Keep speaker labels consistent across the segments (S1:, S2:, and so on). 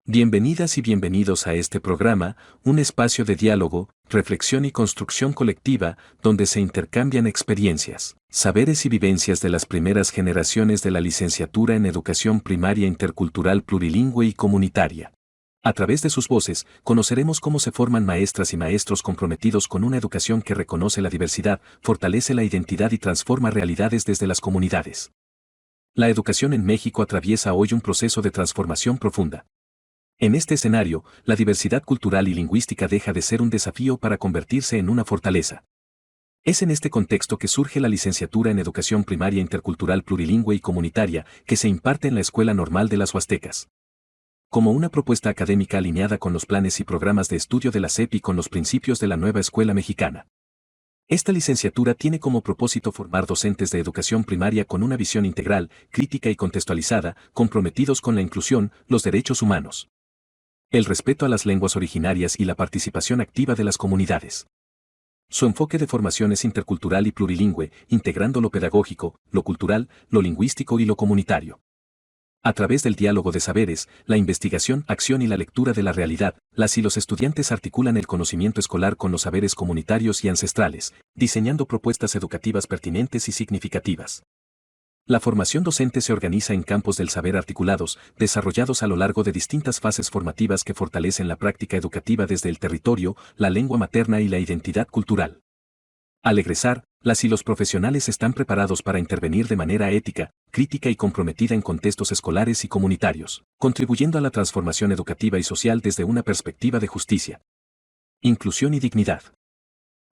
S1: Bienvenidas y bienvenidos a este programa, un espacio de diálogo, reflexión y construcción colectiva, donde se intercambian experiencias, saberes y vivencias de las primeras generaciones de la licenciatura en Educación Primaria Intercultural Plurilingüe y Comunitaria. A través de sus voces, conoceremos cómo se forman maestras y maestros comprometidos con una educación que reconoce la diversidad, fortalece la identidad y transforma realidades desde las comunidades. La educación en México atraviesa hoy un proceso de transformación profunda. En este escenario, la diversidad cultural y lingüística deja de ser un desafío para convertirse en una fortaleza. Es en este contexto que surge la licenciatura en Educación Primaria Intercultural Plurilingüe y Comunitaria, que se imparte en la Escuela Normal de las Huastecas. Como una propuesta académica alineada con los planes y programas de estudio de la SEP y con los principios de la nueva escuela mexicana. Esta licenciatura tiene como propósito formar docentes de educación primaria con una visión integral, crítica y contextualizada, comprometidos con la inclusión, los derechos humanos, el respeto a las lenguas originarias y la participación activa de las comunidades. Su enfoque de formación es intercultural y plurilingüe, integrando lo pedagógico, lo cultural, lo lingüístico y lo comunitario. A través del diálogo de saberes, la investigación, acción y la lectura de la realidad, las y los estudiantes articulan el conocimiento escolar con los saberes comunitarios y ancestrales, diseñando propuestas educativas pertinentes y significativas. La formación docente se organiza en campos del saber articulados, desarrollados a lo largo de distintas fases formativas que fortalecen la práctica educativa desde el territorio, la lengua materna y la identidad cultural. Al egresar, las y los profesionales están preparados para intervenir de manera ética, crítica y comprometida en contextos escolares y comunitarios, contribuyendo a la transformación educativa y social desde una perspectiva de justicia, inclusión y dignidad.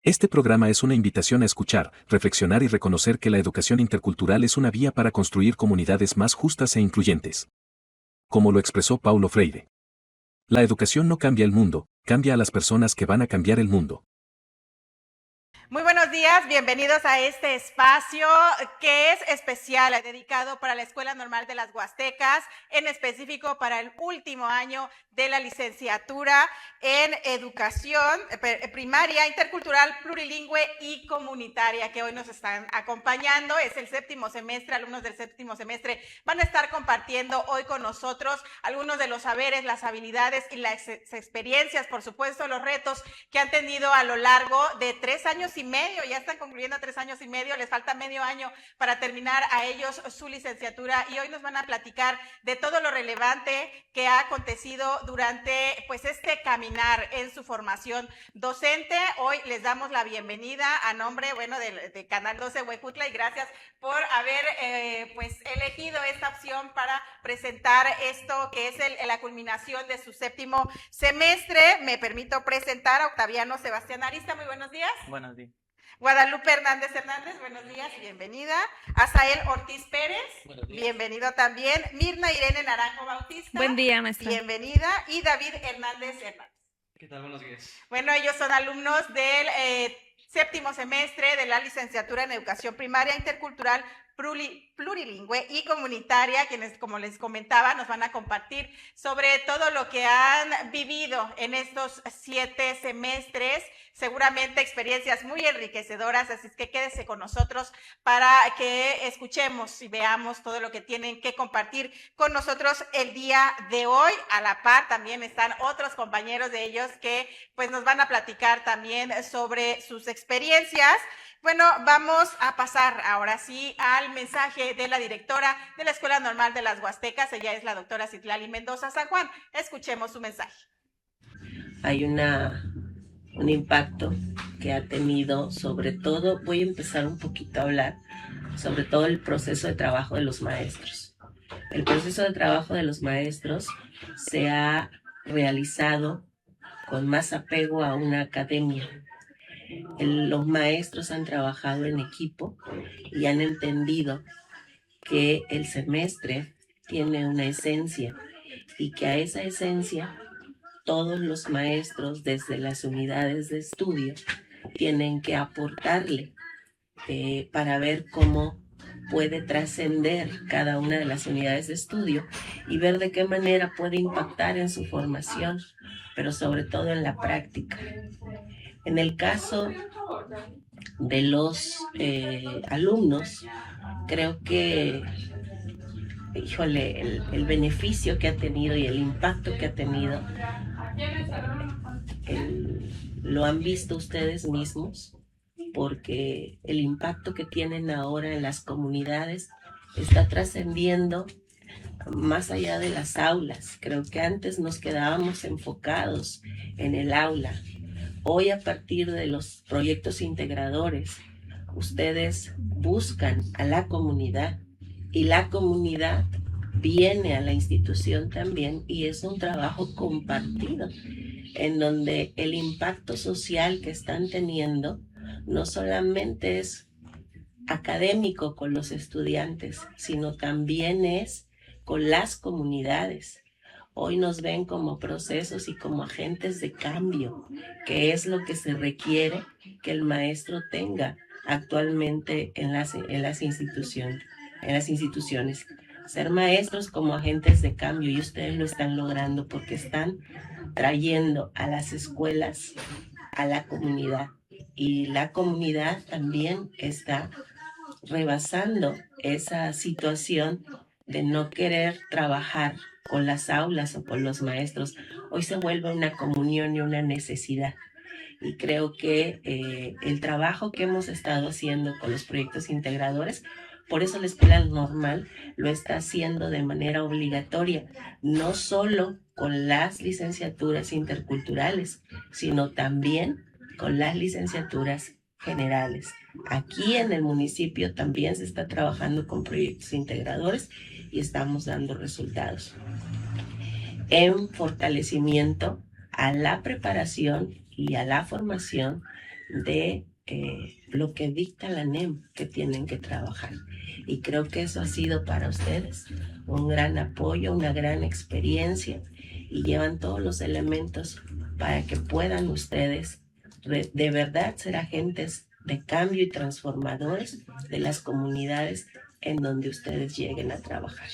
S1: Este programa es una invitación a escuchar, reflexionar y reconocer que la educación intercultural es una vía para construir comunidades más justas e incluyentes. Como lo expresó Paulo Freire. La educación no cambia el mundo, cambia a las personas que van a cambiar el mundo.
S2: Muy buenos días, bienvenidos a este espacio que es especial, dedicado para la Escuela Normal de las Huastecas, en específico para el último año de la licenciatura en Educación Primaria, Intercultural, Plurilingüe y Comunitaria, que hoy nos están acompañando. Es el séptimo semestre, alumnos del séptimo semestre van a estar compartiendo hoy con nosotros algunos de los saberes, las habilidades y las experiencias, por supuesto, los retos que han tenido a lo largo de 3 años y medio, ya están concluyendo 3 años y medio, les falta medio año para terminar a ellos su licenciatura, y hoy nos van a platicar de todo lo relevante que ha acontecido durante pues este caminar en su formación docente. Hoy les damos la bienvenida a nombre, bueno, de Canal 12 Huejutla, y gracias por haber pues elegido esta opción para presentar esto que es la culminación de su séptimo semestre. Me permito presentar a Octaviano Sebastián Arista. Muy buenos días.
S3: Buenos días.
S2: Guadalupe Hernández Hernández, buenos días, bienvenida. Azael Ortiz Pérez, bienvenido también. Mirna Irene Naranjo Bautista.
S4: Buen día, maestra.
S2: Bienvenida. Y David Hernández Hernández.
S3: ¿Qué tal? Buenos días.
S2: Bueno, ellos son alumnos del séptimo semestre de la licenciatura en Educación Primaria Intercultural, Plurilingüe y Comunitaria, quienes, como les comentaba, nos van a compartir sobre todo lo que han vivido en estos 7 semestres, seguramente experiencias muy enriquecedoras, así es que quédese con nosotros para que escuchemos y veamos todo lo que tienen que compartir con nosotros el día de hoy. A la par también están otros compañeros de ellos que pues nos van a platicar también sobre sus experiencias. Bueno, vamos a pasar ahora sí al mensaje de la directora de la Escuela Normal de las Huastecas. Ella es la doctora Citlali Mendoza San Juan. Escuchemos su mensaje.
S5: Hay un impacto que ha tenido, sobre todo, voy a empezar un poquito a hablar sobre todo el proceso de trabajo de los maestros. El proceso de trabajo de los maestros se ha realizado con más apego a una academia. Los maestros han trabajado en equipo y han entendido que el semestre tiene una esencia y que a esa esencia todos los maestros desde las unidades de estudio tienen que aportarle para ver cómo puede trascender cada una de las unidades de estudio y ver de qué manera puede impactar en su formación, pero sobre todo en la práctica. En el caso de los alumnos, creo que híjole, el beneficio que ha tenido y el impacto que ha tenido, lo han visto ustedes mismos, porque el impacto que tienen ahora en las comunidades está trascendiendo más allá de las aulas. Creo que antes nos quedábamos enfocados en el aula. Hoy, a partir de los proyectos integradores, ustedes buscan a la comunidad y la comunidad viene a la institución también, y es un trabajo compartido en donde el impacto social que están teniendo no solamente es académico con los estudiantes, sino también es con las comunidades. Hoy nos ven como procesos y como agentes de cambio, que es lo que se requiere que el maestro tenga actualmente en las instituciones. Ser maestros como agentes de cambio, y ustedes lo están logrando porque están trayendo a las escuelas a la comunidad, y la comunidad también está rebasando esa situación de no querer trabajar con las aulas o con los maestros. Hoy se vuelve una comunión y una necesidad. Y creo que el trabajo que hemos estado haciendo con los proyectos integradores, por eso la escuela normal lo está haciendo de manera obligatoria, no solo con las licenciaturas interculturales, sino también con las licenciaturas generales. Aquí en el municipio también se está trabajando con proyectos integradores y estamos dando resultados en fortalecimiento a la preparación y a la formación de lo que dicta la NEM que tienen que trabajar. Y creo que eso ha sido para ustedes un gran apoyo, una gran experiencia, y llevan todos los elementos para que puedan ustedes de verdad ser agentes de cambio y transformadores de las comunidades en donde ustedes lleguen a trabajar.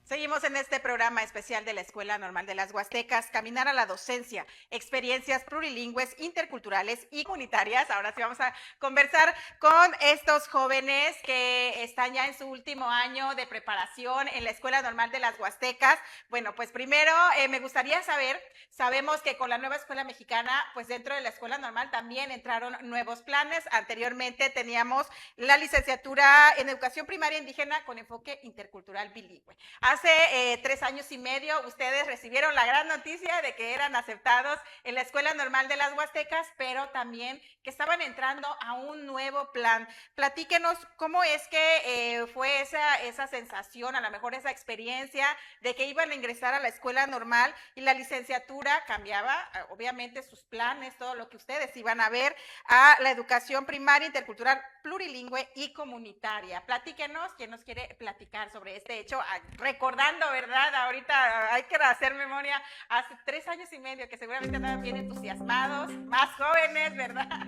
S2: Seguimos en este programa especial de la Escuela Normal de las Huastecas, Caminar a la Docencia, experiencias plurilingües, interculturales y comunitarias. Ahora sí vamos a conversar con estos jóvenes que están ya en su último año de preparación en la Escuela Normal de las Huastecas. Bueno, pues primero me gustaría saber, sabemos que con la nueva Escuela Mexicana, pues dentro de la Escuela Normal también entraron nuevos planes. Anteriormente teníamos la licenciatura en Educación Primaria Indígena con enfoque intercultural bilingüe. Hace 3 años y medio ustedes recibieron la gran noticia de que eran aceptados en la Escuela Normal de las Huastecas, pero también que estaban entrando a un nuevo plan. Platíquenos cómo es que fue esa sensación, a lo mejor esa experiencia de que iban a ingresar a la Escuela Normal y la licenciatura cambiaba, obviamente, sus planes, todo lo que ustedes iban a ver a la educación primaria, intercultural, plurilingüe y comunitaria. Platíquenos, ¿quién nos quiere platicar sobre este hecho? Recordando, ¿verdad? Ahorita hay que hacer memoria, hace 3 años y medio, que seguramente estaban bien entusiasmados, más jóvenes, ¿verdad?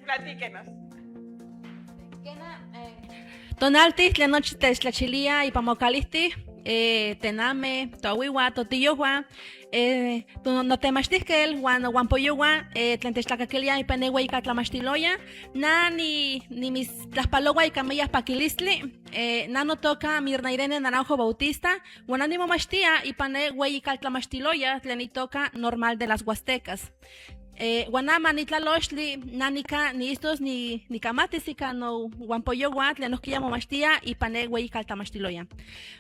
S2: Platíquenos.
S3: Tonalti, tlenochi techtlachilia ipamocalihti, tename, toawiwa, totiyohua, notemachtisquel, huan poyohua, tlen techtlacaquilia ipanewa ika tlamachtiloya, na ni mis tlaspalowa ika meyas pakilistli, na no toca Mirna Irene Naranjo Bautista, huan animomachtia ipanewa ika tlamachtiloya, tlen itoka Normal de las Huastecas. Guanama ni tlalochtli, nanika ni istos ni kamatisika no guampoyoguat, le nos quillamo mastia y pane güey caltamachtiloya.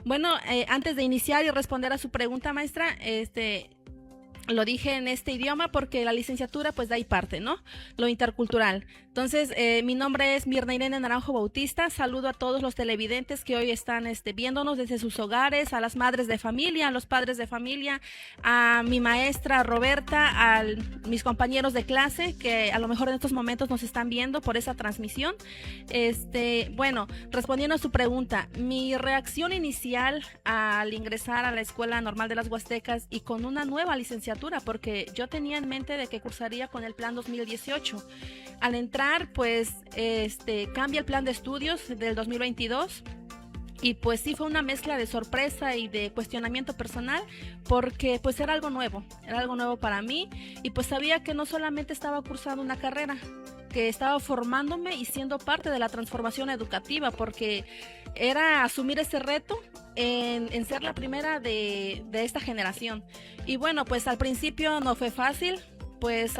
S3: Bueno, antes de iniciar y responder a su pregunta, maestra, lo dije en este idioma porque la licenciatura pues de ahí parte, ¿no? Lo intercultural. Entonces, mi nombre es Mirna Irene Naranjo Bautista. Saludo a todos los televidentes que hoy están viéndonos desde sus hogares, a las madres de familia, a los padres de familia, a mi maestra Roberta, a mis compañeros de clase que a lo mejor en estos momentos nos están viendo por esa transmisión. Bueno, respondiendo a su pregunta, mi reacción inicial al ingresar a la Escuela Normal de las Huastecas y con una nueva licenciatura, porque yo tenía en mente de que cursaría con el plan 2018. Al entrar, pues, cambia el plan de estudios del 2022 y pues sí fue una mezcla de sorpresa y de cuestionamiento personal porque pues era algo nuevo para mí y pues sabía que no solamente estaba cursando una carrera, que estaba formándome y siendo parte de la transformación educativa, porque era asumir ese reto en ser la primera de esta generación. Y bueno, pues al principio no fue fácil, pues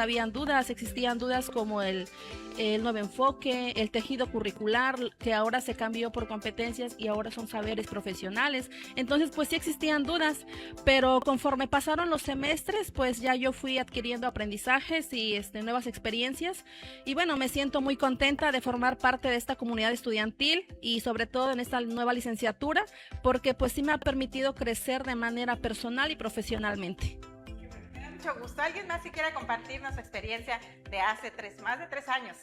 S3: existían dudas como el nuevo enfoque, el tejido curricular, que ahora se cambió por competencias y ahora son saberes profesionales. Entonces, pues sí existían dudas, pero conforme pasaron los semestres, pues ya yo fui adquiriendo aprendizajes y nuevas experiencias. Y bueno, me siento muy contenta de formar parte de esta comunidad estudiantil y sobre todo en esta nueva licenciatura, porque pues sí me ha permitido crecer de manera personal y profesionalmente.
S2: Mucho gusto. ¿Alguien más que quiera compartirnos su experiencia de hace más de 3 años?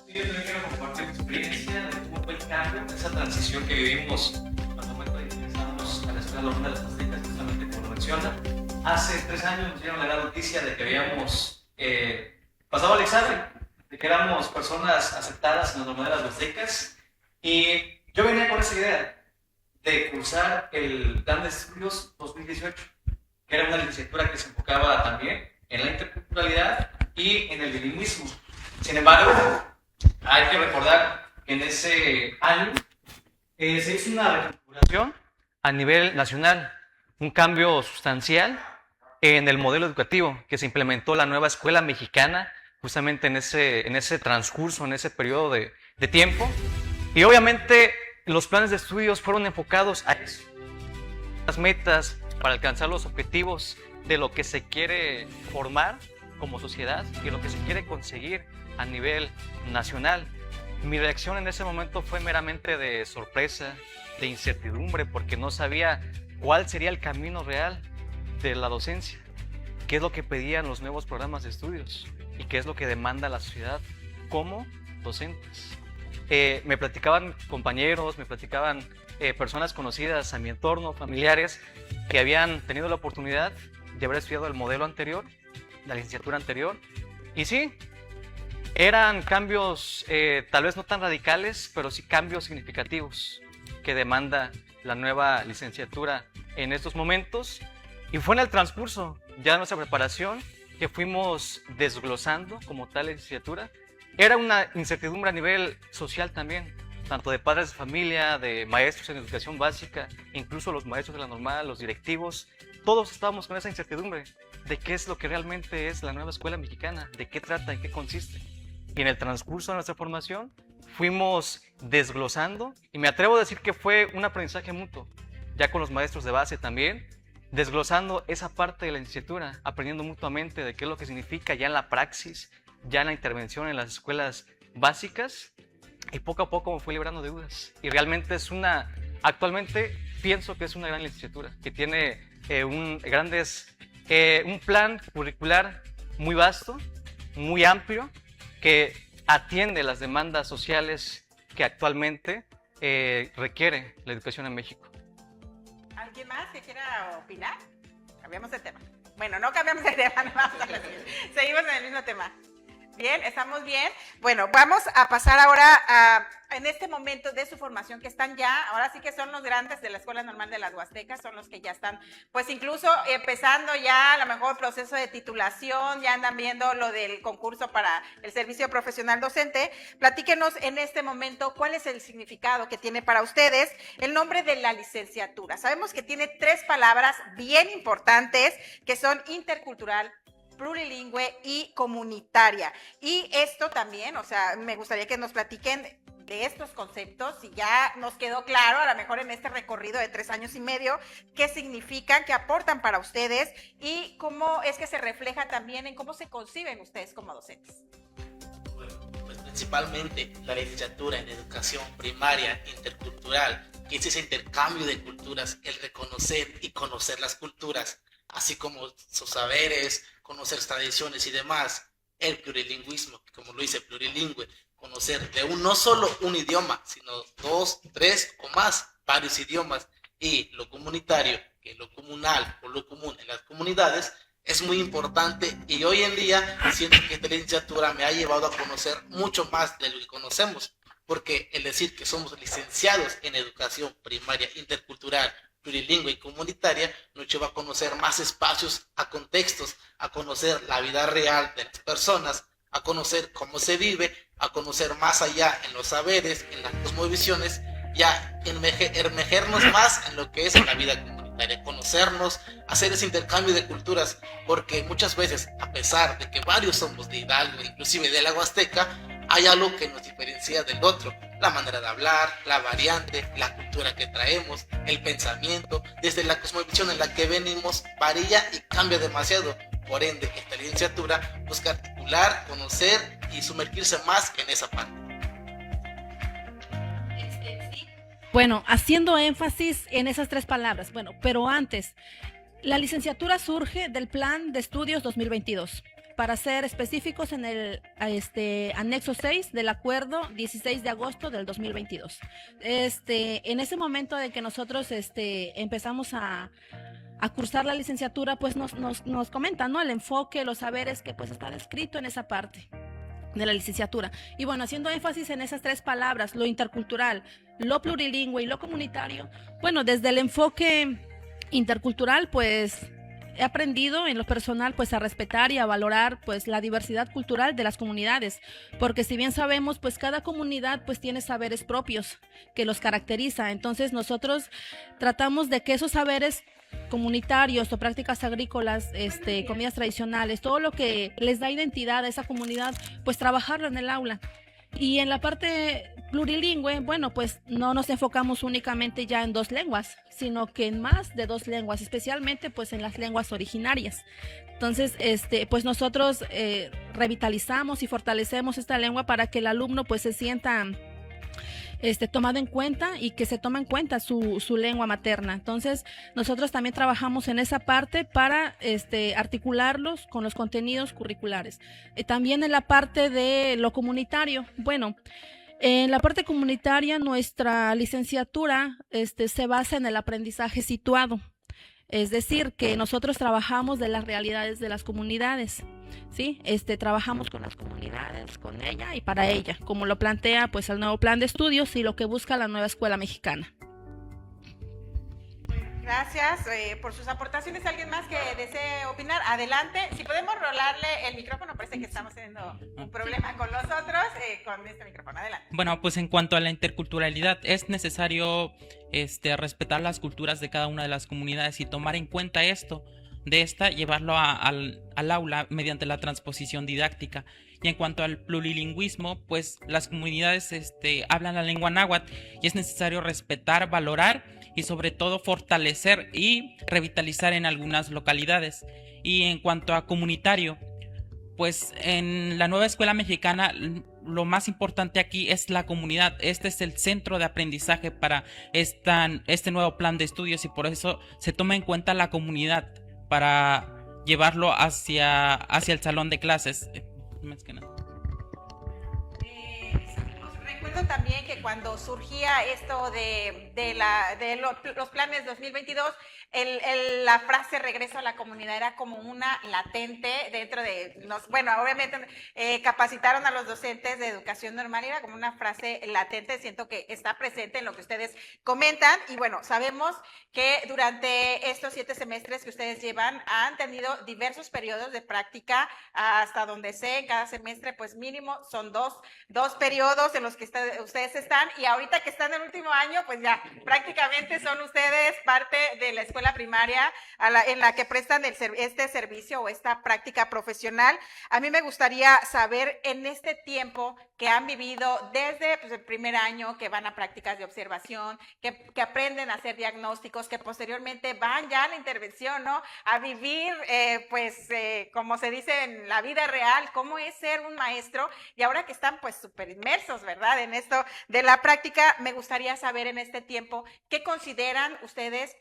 S4: Sí, yo también quiero compartir mi experiencia de cómo fue el cambio, esa transición que vivimos al momento de que ingresamos a la Escuela Normal de las Guastecas, justamente como lo menciona. Hace 3 años nos dieron la gran noticia de que habíamos pasado al examen, de que éramos personas aceptadas en la Normal de las Guastecas, y yo venía con esa idea de cursar el Plan de Estudios 2018. Que era una licenciatura que se enfocaba también en la interculturalidad y en el bilingüismo. Sin embargo, hay que recordar que en ese año se hizo una reconfiguración a nivel nacional, un cambio sustancial en el modelo educativo, que se implementó la nueva escuela mexicana justamente en ese transcurso, en ese periodo de tiempo. Y obviamente los planes de estudios fueron enfocados a eso, las metas, para alcanzar los objetivos de lo que se quiere formar como sociedad y lo que se quiere conseguir a nivel nacional. Mi reacción en ese momento fue meramente de sorpresa, de incertidumbre, porque no sabía cuál sería el camino real de la docencia, qué es lo que pedían los nuevos programas de estudios y qué es lo que demanda la sociedad como docentes. Me platicaban compañeros, me platicaban personas conocidas a mi entorno, familiares, que habían tenido la oportunidad de haber estudiado el modelo anterior, la licenciatura anterior, y sí, eran cambios tal vez no tan radicales, pero sí cambios significativos que demanda la nueva licenciatura en estos momentos. Y fue en el transcurso ya de nuestra preparación que fuimos desglosando como tal la licenciatura. Era una incertidumbre a nivel social también, tanto de padres de familia, de maestros en educación básica, incluso los maestros de la normal, los directivos. Todos estábamos con esa incertidumbre de qué es lo que realmente es la nueva escuela mexicana, de qué trata, en qué consiste. Y en el transcurso de nuestra formación fuimos desglosando, y me atrevo a decir que fue un aprendizaje mutuo, ya con los maestros de base también, desglosando esa parte de la licenciatura, aprendiendo mutuamente de qué es lo que significa ya en la praxis, ya en la intervención en las escuelas básicas, y poco a poco me fui librando de dudas. Y realmente actualmente pienso que es una gran licenciatura, que tiene un plan curricular muy vasto, muy amplio, que atiende las demandas sociales que actualmente requiere la educación en México.
S2: ¿Alguien más que quiera opinar? Cambiamos de tema. Bueno, no cambiamos de tema, no vamos a seguimos en el mismo tema. Bien, ¿estamos bien? Bueno, vamos a pasar ahora en este momento de su formación, que están ya, ahora sí que son los grandes de la Escuela Normal de las Huastecas, son los que ya están, pues incluso empezando ya a lo mejor proceso de titulación, ya andan viendo lo del concurso para el servicio profesional docente. Platíquenos en este momento cuál es el significado que tiene para ustedes el nombre de la licenciatura. Sabemos que tiene 3 palabras bien importantes, que son intercultural, plurilingüe y comunitaria. Y esto también, o sea, me gustaría que nos platiquen de estos conceptos, si ya nos quedó claro, a lo mejor en este recorrido de 3 años y medio, qué significan, qué aportan para ustedes y cómo es que se refleja también en cómo se conciben ustedes como docentes.
S6: Bueno, pues principalmente la licenciatura en educación primaria intercultural, que es ese intercambio de culturas, el reconocer y conocer las culturas, así como sus saberes, conocer tradiciones y demás. El plurilingüismo, como lo dice, plurilingüe, conocer de no solo un idioma, sino 2, 3 o más, varios idiomas. Y lo comunitario, que es lo comunal o lo común en las comunidades, es muy importante, y hoy en día siento que esta licenciatura me ha llevado a conocer mucho más de lo que conocemos, porque el decir que somos licenciados en educación primaria intercultural, plurilingüe y comunitaria nos lleva a conocer más espacios, a contextos, a conocer la vida real de las personas, a conocer cómo se vive, a conocer más allá en los saberes, en las cosmovisiones, y a emergernos más en lo que es la vida comunitaria, conocernos, hacer ese intercambio de culturas, porque muchas veces, a pesar de que varios somos de Hidalgo, inclusive de la Huasteca, hay algo que nos diferencia del otro, la manera de hablar, la variante, la cultura que traemos, el pensamiento, desde la cosmovisión en la que venimos, varía y cambia demasiado. Por ende, esta licenciatura busca articular, conocer y sumergirse más en esa parte.
S3: Bueno, haciendo énfasis en esas tres palabras, bueno, pero antes, la licenciatura surge del Plan de Estudios 2022, para ser específicos en el anexo 6 del acuerdo 16 de agosto del 2022. En ese momento de que nosotros empezamos a cursar la licenciatura, pues nos comentan, ¿no?, el enfoque, los saberes que pues está descrito en esa parte de la licenciatura. Y bueno, haciendo énfasis en esas tres palabras, lo intercultural, lo plurilingüe y lo comunitario, bueno, desde el enfoque intercultural, pues he aprendido en lo personal pues a respetar y a valorar pues la diversidad cultural de las comunidades, porque si bien sabemos pues cada comunidad pues tiene saberes propios que los caracteriza. Entonces nosotros tratamos de que esos saberes comunitarios o prácticas agrícolas, comidas tradicionales, todo lo que les da identidad a esa comunidad, pues trabajarlo en el aula. Y en la parte plurilingüe, bueno, pues no nos enfocamos únicamente ya en dos lenguas, sino que en más de dos lenguas, especialmente pues en las lenguas originarias. Entonces, pues nosotros revitalizamos y fortalecemos esta lengua para que el alumno pues se sienta tomado en cuenta y que se tome en cuenta su lengua materna. Entonces, nosotros también trabajamos en esa parte para articularlos con los contenidos curriculares. También en la parte de lo comunitario, bueno, en la parte comunitaria nuestra licenciatura se basa en el aprendizaje situado. Es decir, que nosotros trabajamos de las realidades de las comunidades, ¿sí? Trabajamos con las comunidades, con ella y para ella, como lo plantea pues el nuevo plan de estudios y lo que busca la nueva escuela mexicana.
S2: Gracias por sus aportaciones. ¿Alguien más que desee opinar? Adelante. Si podemos rolarle el micrófono, parece que estamos teniendo un problema con los otros, con este micrófono. Adelante.
S7: Bueno, pues en cuanto a la interculturalidad, es necesario respetar las culturas de cada una de las comunidades y tomar en cuenta esto, llevarlo al aula mediante la transposición didáctica. Y en cuanto al plurilingüismo, pues las comunidades hablan la lengua náhuatl y es necesario respetar, valorar y sobre todo fortalecer y revitalizar en algunas localidades. Y en cuanto a comunitario, pues en la nueva escuela mexicana lo más importante aquí es la comunidad. Este es el centro de aprendizaje para este nuevo plan de estudios y por eso se toma en cuenta la comunidad para llevarlo hacia el salón de clases. Más que nada.
S2: Recuerdo también que cuando surgía esto de los planes 2022, la frase regreso a la comunidad era como una latente dentro de bueno, obviamente capacitaron a los docentes de educación normal, era como una frase latente, siento que está presente en lo que ustedes comentan. Y bueno, sabemos que durante estos 7 semestres que ustedes llevan han tenido diversos periodos de práctica, hasta donde sé, en cada semestre pues mínimo son dos periodos en los que ustedes están, y ahorita que están en el último año pues ya prácticamente son ustedes parte de la escuela primaria en la que prestan este servicio o esta práctica profesional. A mí me gustaría saber, en este tiempo que han vivido desde pues, el primer año, que van a prácticas de observación, que aprenden a hacer diagnósticos, que posteriormente van ya a la intervención, ¿no?, a vivir como se dice en la vida real, cómo es ser un maestro, y ahora que están pues súper inmersos, ¿verdad?, en esto de la práctica, me gustaría saber en este tiempo, ¿qué consideran ustedes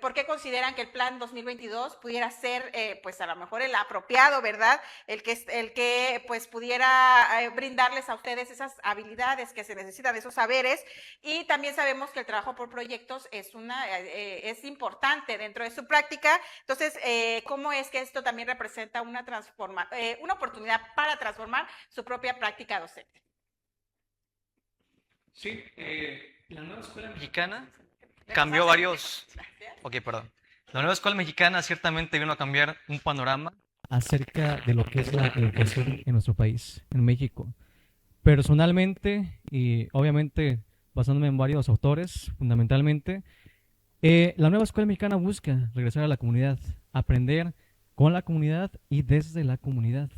S2: por qué consideran que el plan 2022 pudiera ser, pues a lo mejor el apropiado, ¿verdad? El que pues pudiera brindarles a ustedes esas habilidades que se necesitan, esos saberes. Y también sabemos que el trabajo por proyectos es importante dentro de su práctica. Entonces, ¿cómo es que esto también representa una oportunidad para transformar su propia práctica docente?
S8: Sí, la nueva escuela mexicana cambió varios... Ok, perdón. La nueva escuela mexicana ciertamente vino a cambiar un panorama acerca de lo que es la educación en nuestro país, en México. Personalmente, y obviamente basándome en varios autores, fundamentalmente, la nueva escuela mexicana busca regresar a la comunidad, aprender con la comunidad y desde la comunidad.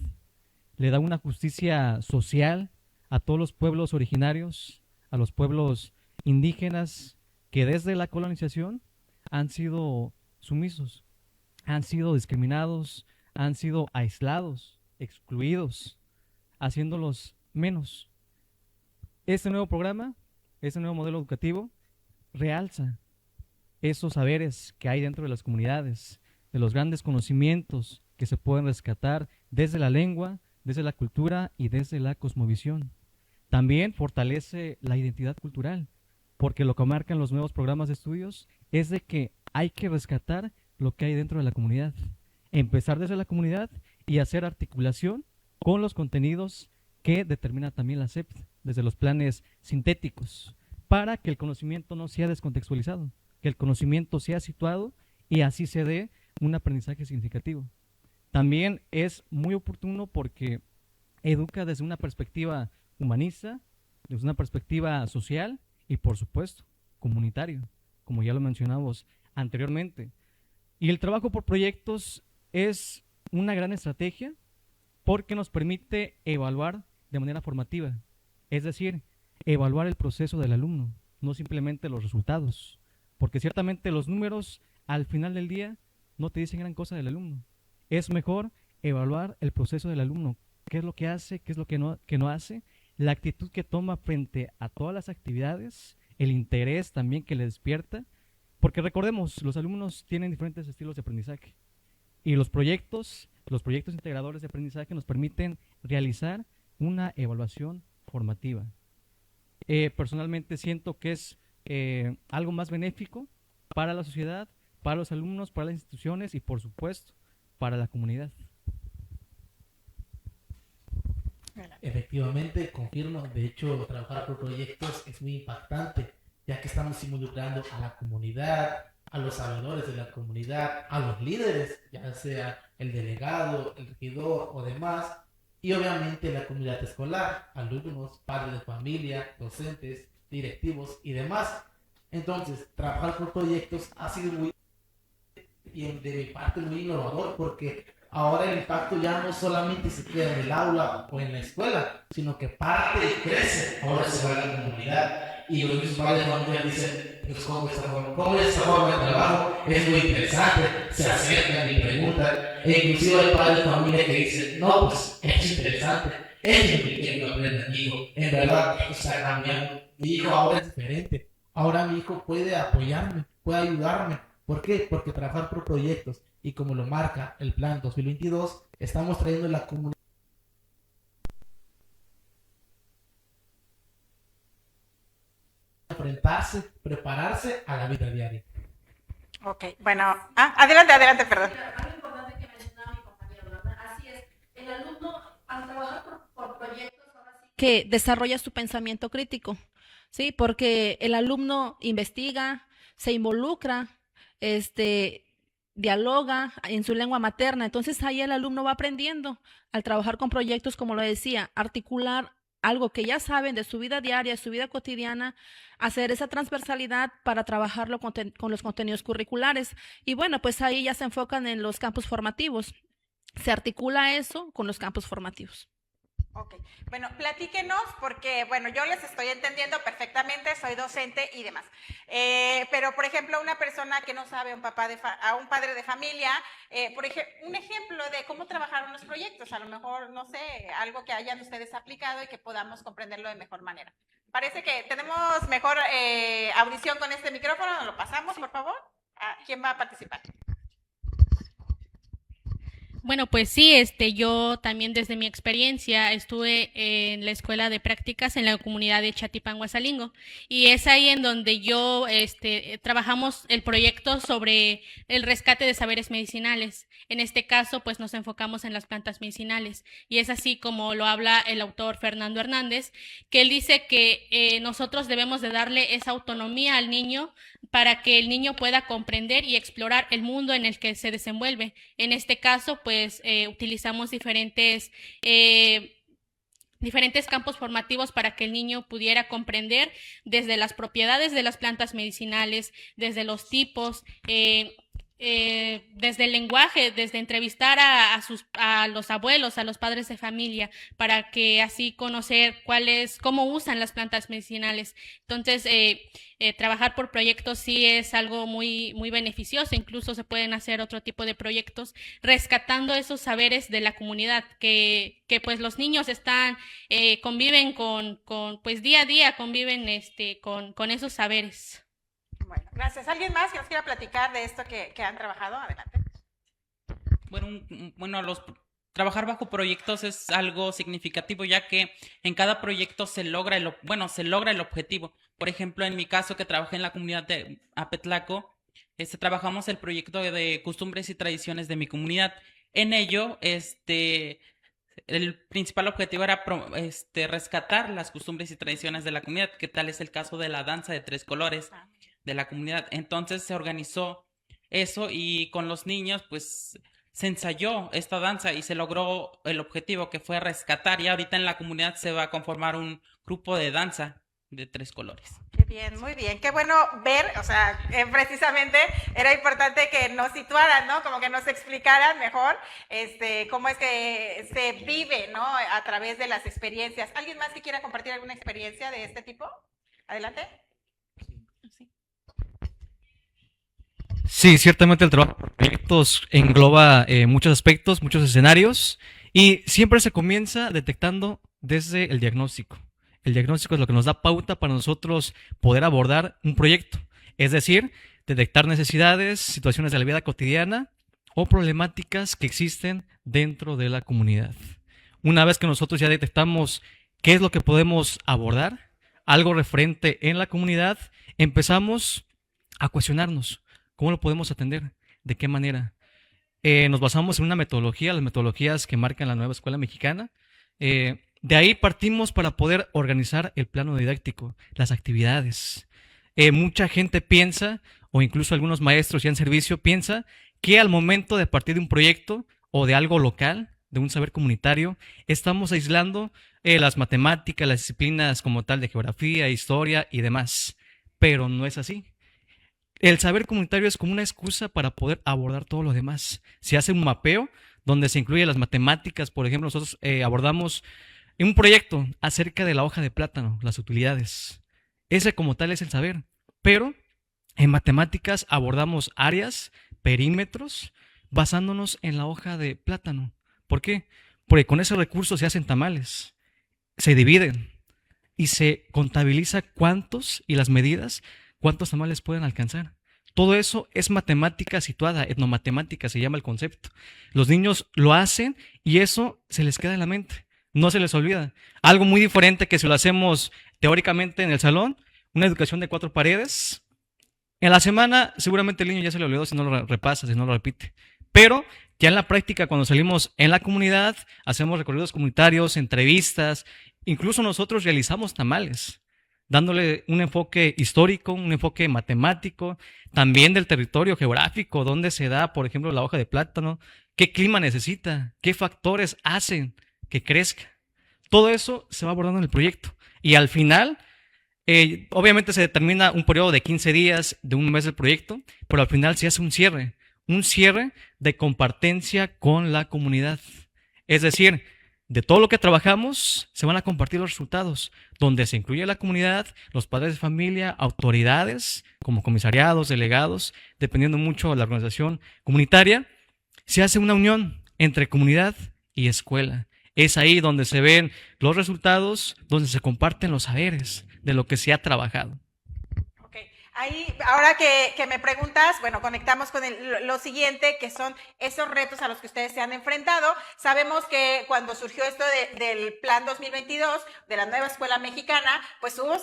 S8: Le da una justicia social a todos los pueblos originarios, a los pueblos indígenas que desde la colonización han sido sumisos, han sido discriminados, han sido aislados, excluidos, haciéndolos menos. Este nuevo programa, este nuevo modelo educativo, realza esos saberes que hay dentro de las comunidades, de los grandes conocimientos que se pueden rescatar desde la lengua, desde la cultura y desde la cosmovisión. También fortalece la identidad cultural, porque lo que marcan los nuevos programas de estudios es de que hay que rescatar lo que hay dentro de la comunidad, empezar desde la comunidad y hacer articulación con los contenidos que determina también la SEP, desde los planes sintéticos, para que el conocimiento no sea descontextualizado, que el conocimiento sea situado y así se dé un aprendizaje significativo. También es muy oportuno porque educa desde una perspectiva humanista, desde una perspectiva social y, por supuesto, comunitario, como ya lo mencionamos anteriormente. Y el trabajo por proyectos es una gran estrategia porque nos permite evaluar de manera formativa, es decir, evaluar el proceso del alumno, no simplemente los resultados, porque ciertamente los números al final del día no te dicen gran cosa del alumno. Es mejor evaluar el proceso del alumno, qué es lo que hace, qué es lo que no hace, la actitud que toma frente a todas las actividades, el interés también que le despierta, porque recordemos, los alumnos tienen diferentes estilos de aprendizaje y los proyectos integradores de aprendizaje nos permiten realizar una evaluación formativa. Personalmente siento que es algo más benéfico para la sociedad, para los alumnos, para las instituciones y por supuesto para la comunidad.
S9: Efectivamente, confirmo. De hecho, trabajar por proyectos es muy impactante, ya que estamos involucrando a la comunidad, a los sabedores de la comunidad, a los líderes, ya sea el delegado, el regidor o demás, y obviamente la comunidad escolar, alumnos, padres de familia, docentes, directivos y demás. Entonces, trabajar por proyectos ha sido muy, y de mi parte, muy innovador, porque ahora el impacto ya no solamente se queda en el aula o en la escuela, sino que parte y crece, ahora se va a la comunidad. Y los mismos padres de familia dicen, pues, ¿cómo es esta forma de trabajo? Es muy interesante, se acercan y preguntan, e inclusive hay padres de familia que dicen, no, pues es interesante, es lo que quiero aprender mi hijo, en verdad está cambiando, mi hijo ahora es diferente, ahora mi hijo puede apoyarme, puede ayudarme. ¿Por qué? Porque trabajar por proyectos, y como lo marca el plan 2022, estamos trayendo la comunidad a enfrentarse, prepararse a la vida diaria.
S2: Ok, bueno, adelante, perdón.
S3: Algo importante que mencionaba mi compañero, ¿verdad? Así es, el alumno al trabajar por proyectos ahora sí que desarrolla su pensamiento crítico, ¿sí? Porque el alumno investiga, se involucra, dialoga en su lengua materna, entonces ahí el alumno va aprendiendo al trabajar con proyectos, como lo decía, articular algo que ya saben de su vida diaria, su vida cotidiana, hacer esa transversalidad para trabajarlo con los contenidos curriculares. Y bueno, pues ahí ya se enfocan en los campus formativos. Se articula eso con los campus formativos.
S2: Ok, bueno, platíquenos porque, bueno, yo les estoy entendiendo perfectamente, soy docente y demás. Pero, por ejemplo, una persona que no sabe, a un padre de familia, un ejemplo de cómo trabajaron los proyectos, a lo mejor, no sé, algo que hayan ustedes aplicado y que podamos comprenderlo de mejor manera. Parece que tenemos mejor audición con este micrófono, ¿lo pasamos, por favor? ¿Quién va a participar?
S10: Bueno, pues sí, yo también desde mi experiencia estuve en la escuela de prácticas en la comunidad de Chatipanguasalingo y es ahí en donde yo trabajamos el proyecto sobre el rescate de saberes medicinales. En este caso, pues nos enfocamos en las plantas medicinales y es así como lo habla el autor Fernando Hernández, que él dice que nosotros debemos de darle esa autonomía al niño para que el niño pueda comprender y explorar el mundo en el que se desenvuelve. En este caso, pues utilizamos diferentes campos formativos para que el niño pudiera comprender desde las propiedades de las plantas medicinales, desde los tipos, desde el lenguaje, desde entrevistar a los abuelos, a los padres de familia, para que así conocer cómo usan las plantas medicinales. Entonces, trabajar por proyectos sí es algo muy, muy beneficioso. Incluso se pueden hacer otro tipo de proyectos rescatando esos saberes de la comunidad que pues los niños conviven pues día a día conviven con esos saberes.
S2: Bueno, gracias. ¿Alguien más que nos quiera platicar de esto que han trabajado? Adelante.
S7: Bueno, trabajar bajo proyectos es algo significativo, ya que en cada proyecto se logra el objetivo. Por ejemplo, en mi caso, que trabajé en la comunidad de Apetlaco, trabajamos el proyecto de costumbres y tradiciones de mi comunidad. En ello, el principal objetivo era rescatar las costumbres y tradiciones de la comunidad, que tal es el caso de la danza de 3 colores de la comunidad. Entonces se organizó eso y con los niños pues se ensayó esta danza y se logró el objetivo, que fue rescatar, y ahorita en la comunidad se va a conformar un grupo de danza de 3 colores.
S2: Qué bien, muy bien. Qué bueno ver, o sea, precisamente era importante que nos situaran, ¿no? Como que nos explicaran mejor cómo es que se vive, ¿no? A través de las experiencias. ¿Alguien más que quiera compartir alguna experiencia de este tipo? Adelante.
S8: Sí, ciertamente el trabajo por proyectos engloba muchos aspectos, muchos escenarios, y siempre se comienza detectando desde el diagnóstico. El diagnóstico es lo que nos da pauta para nosotros poder abordar un proyecto, es decir, detectar necesidades, situaciones de la vida cotidiana o problemáticas que existen dentro de la comunidad. Una vez que nosotros ya detectamos qué es lo que podemos abordar, algo referente en la comunidad, empezamos a cuestionarnos. ¿Cómo lo podemos atender? ¿De qué manera? Nos basamos en una metodología, las metodologías que marcan la nueva escuela mexicana. De ahí partimos para poder organizar el plano didáctico, las actividades. Mucha gente piensa, o incluso algunos maestros ya en servicio piensa, que al momento de partir de un proyecto o de algo local, de un saber comunitario, estamos aislando las matemáticas, las disciplinas como tal de geografía, historia y demás. Pero no es así. El saber comunitario es como una excusa para poder abordar todo lo demás. Se hace un mapeo donde se incluye las matemáticas. Por ejemplo, nosotros abordamos un proyecto acerca de la hoja de plátano, las utilidades. Ese como tal es el saber. Pero en matemáticas abordamos áreas, perímetros, basándonos en la hoja de plátano. ¿Por qué? Porque con ese recurso se hacen tamales, se dividen y se contabiliza cuántos y las medidas, cuántos tamales pueden alcanzar. Todo eso es matemática situada, etnomatemática se llama el concepto. Los niños lo hacen y eso se les queda en la mente, no se les olvida. Algo muy diferente que si lo hacemos teóricamente en el salón, una educación de 4 paredes, en la semana seguramente el niño ya se le olvidó si no lo repasa, si no lo repite. Pero ya en la práctica, cuando salimos en la comunidad, hacemos recorridos comunitarios, entrevistas, incluso nosotros realizamos tamales, dándole un enfoque histórico, un enfoque matemático, también del territorio geográfico, donde se da, por ejemplo, la hoja de plátano, qué clima necesita, qué factores hacen que crezca. Todo eso se va abordando en el proyecto. Y al final, obviamente se determina un periodo de 15 días, de un mes del proyecto, pero al final se hace un cierre de compartencia con la comunidad. Es decir, de todo lo que trabajamos, se van a compartir los resultados, donde se incluye la comunidad, los padres de familia, autoridades, como comisariados, delegados, dependiendo mucho de la organización comunitaria. Se hace una unión entre comunidad y escuela. Es ahí donde se ven los resultados, donde se comparten los saberes de lo que se ha trabajado.
S2: Ahí, ahora que me preguntas, bueno, conectamos con lo siguiente, que son esos retos a los que ustedes se han enfrentado. Sabemos que cuando surgió esto del Plan 2022, de la nueva escuela mexicana, pues hubo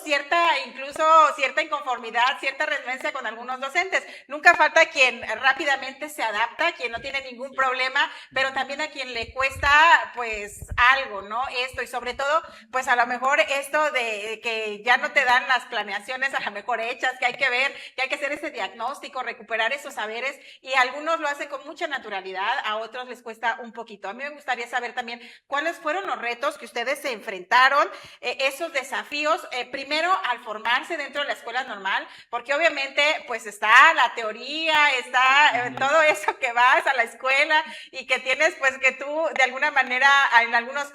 S2: incluso cierta inconformidad, cierta renuencia con algunos docentes. Nunca falta quien rápidamente se adapta, quien no tiene ningún problema, pero también a quien le cuesta, pues, algo, ¿no? Esto, y sobre todo, pues, a lo mejor esto de que ya no te dan las planeaciones a lo mejor hechas, que hay que que ver, que hay que hacer ese diagnóstico, recuperar esos saberes, y algunos lo hacen con mucha naturalidad, a otros les cuesta un poquito. A mí me gustaría saber también cuáles fueron los retos que ustedes se enfrentaron, esos desafíos, primero al formarse dentro de la escuela normal, porque obviamente pues está la teoría, está todo eso que vas a la escuela y que tienes pues que tú de alguna manera en algunos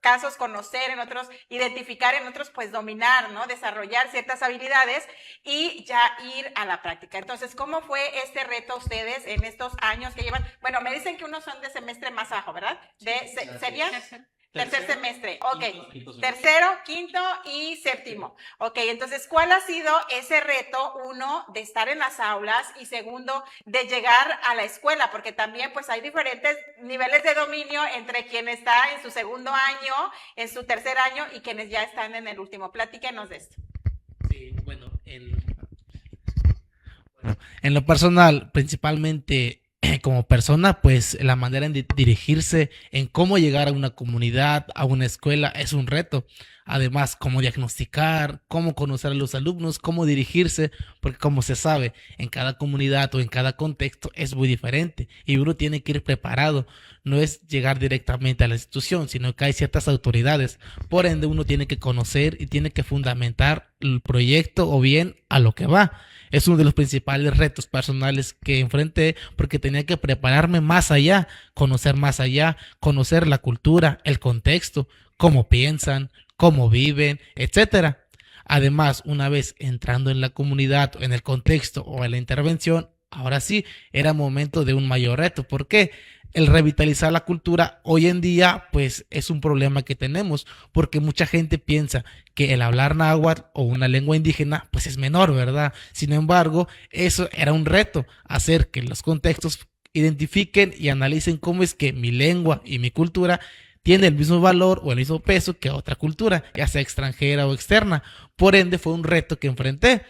S2: casos conocer, en otros identificar, en otros pues dominar, ¿no? Desarrollar ciertas habilidades y ya ir a la práctica. Entonces, ¿cómo fue este reto a ustedes en estos años que llevan? Bueno, me dicen que unos son de semestre más bajo, ¿verdad? ¿Sería? Tercer semestre, ok. Tercero, quinto y séptimo. Ok, entonces, ¿cuál ha sido ese reto? Uno, de estar en las aulas, y segundo, de llegar a la escuela, porque también pues hay diferentes niveles de dominio entre quien está en su segundo año, en su tercer año, y quienes ya están en el último. Platíquenos de esto.
S9: Sí, bueno, en lo personal, principalmente como persona, pues la manera de dirigirse, en cómo llegar a una comunidad, a una escuela, es un reto. Además, cómo diagnosticar, cómo conocer a los alumnos, cómo dirigirse, porque como se sabe, en cada comunidad o en cada contexto es muy diferente y uno tiene que ir preparado. No es llegar directamente a la institución, sino que hay ciertas autoridades. Por ende, uno tiene que conocer y tiene que fundamentar el proyecto o bien a lo que va. Es uno de los principales retos personales que enfrenté, porque tenía que prepararme más allá, conocer la cultura, el contexto, cómo piensan, cómo viven, etcétera. Además, una vez entrando en la comunidad, en el contexto o en la intervención, ahora sí, era momento de un mayor reto. ¿Por qué? El revitalizar la cultura hoy en día pues es un problema que tenemos, porque mucha gente piensa que el hablar náhuatl o una lengua indígena pues es menor, ¿verdad? Sin embargo, eso era un reto, hacer que los contextos identifiquen y analicen cómo es que mi lengua y mi cultura tiene el mismo valor o el mismo peso que otra cultura, ya sea extranjera o externa. Por ende, fue un reto que enfrenté.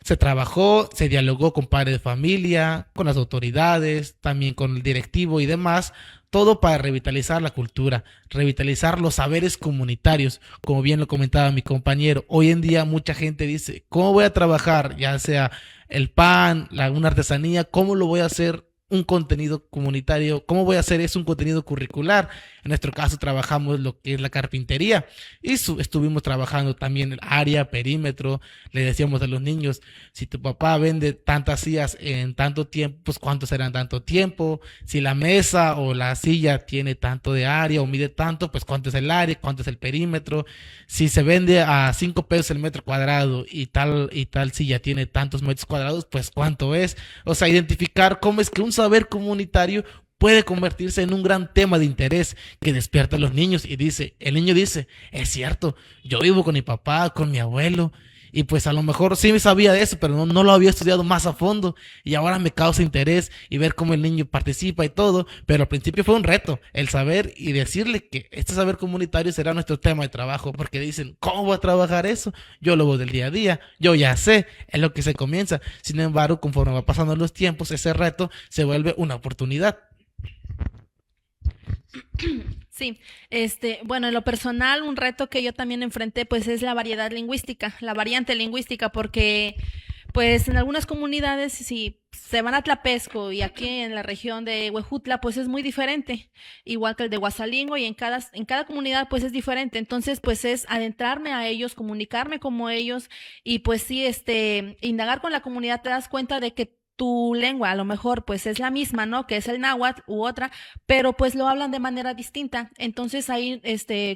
S9: Se trabajó, se dialogó con padres de familia, con las autoridades, también con el directivo y demás, todo para revitalizar la cultura, revitalizar los saberes comunitarios. Como bien lo comentaba mi compañero, hoy en día mucha gente dice, ¿cómo voy a trabajar? Ya sea el pan, una artesanía, ¿cómo lo voy a hacer? Un contenido comunitario, ¿cómo voy a hacer eso? Un contenido curricular. En nuestro caso trabajamos lo que es la carpintería y estuvimos trabajando también el área, perímetro. Le decíamos a los niños, si tu papá vende tantas sillas en tanto tiempo, pues ¿cuánto serán tanto tiempo? Si la mesa o la silla tiene tanto de área o mide tanto, pues ¿cuánto es el área? ¿Cuánto es el perímetro? Si se vende a 5 pesos el metro cuadrado y tal silla tiene tantos metros cuadrados, pues ¿cuánto es? O sea, identificar cómo es que un saber comunitario puede convertirse en un gran tema de interés que despierta a los niños y el niño dice, es cierto, yo vivo con mi papá, con mi abuelo, y pues a lo mejor sí me sabía de eso, pero no lo había estudiado más a fondo, y ahora me causa interés y ver cómo el niño participa y todo, pero al principio fue un reto el saber y decirle que este saber comunitario será nuestro tema de trabajo, porque dicen, ¿cómo voy a trabajar eso? Yo lo veo del día a día, yo ya sé, es lo que se comienza. Sin embargo, conforme va pasando los tiempos, ese reto se vuelve una oportunidad.
S3: Sí, bueno, en lo personal, un reto que yo también enfrenté, pues, es la variedad lingüística, la variante lingüística, porque, pues, en algunas comunidades, si se van a Tlapesco y aquí en la región de Huejutla, pues es muy diferente, igual que el de Huasalingo, y en cada comunidad, pues, es diferente. Entonces, pues, es adentrarme a ellos, comunicarme como ellos, y pues sí, indagar con la comunidad, te das cuenta de que tu lengua a lo mejor pues es la misma, ¿no? Que es el náhuatl u otra, pero pues lo hablan de manera distinta. Entonces ahí,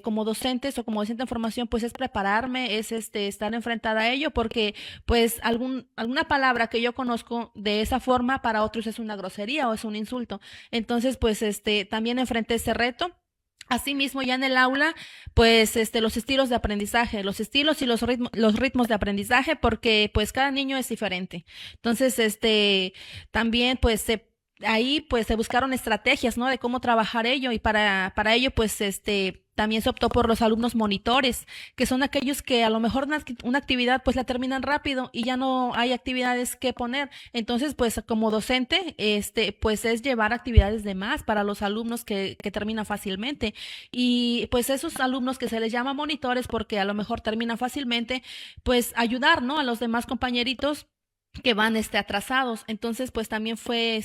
S3: como docentes o como docente de formación, pues es prepararme, es estar enfrentada a ello, porque pues alguna palabra que yo conozco de esa forma para otros es una grosería o es un insulto. Entonces pues también enfrenté ese reto. Asimismo, ya en el aula, pues los estilos de aprendizaje, los estilos y los ritmos de aprendizaje, porque pues cada niño es diferente. Entonces, también pues ahí pues se buscaron estrategias, ¿no? De cómo trabajar ello, y para ello pues también se optó por los alumnos monitores, que son aquellos que a lo mejor una actividad pues la terminan rápido y ya no hay actividades que poner. Entonces, pues como docente, pues es llevar actividades de más para los alumnos que terminan fácilmente. Y pues esos alumnos que se les llama monitores porque a lo mejor terminan fácilmente, pues ayudar, ¿no? A los demás compañeritos que van atrasados. Entonces, pues también fue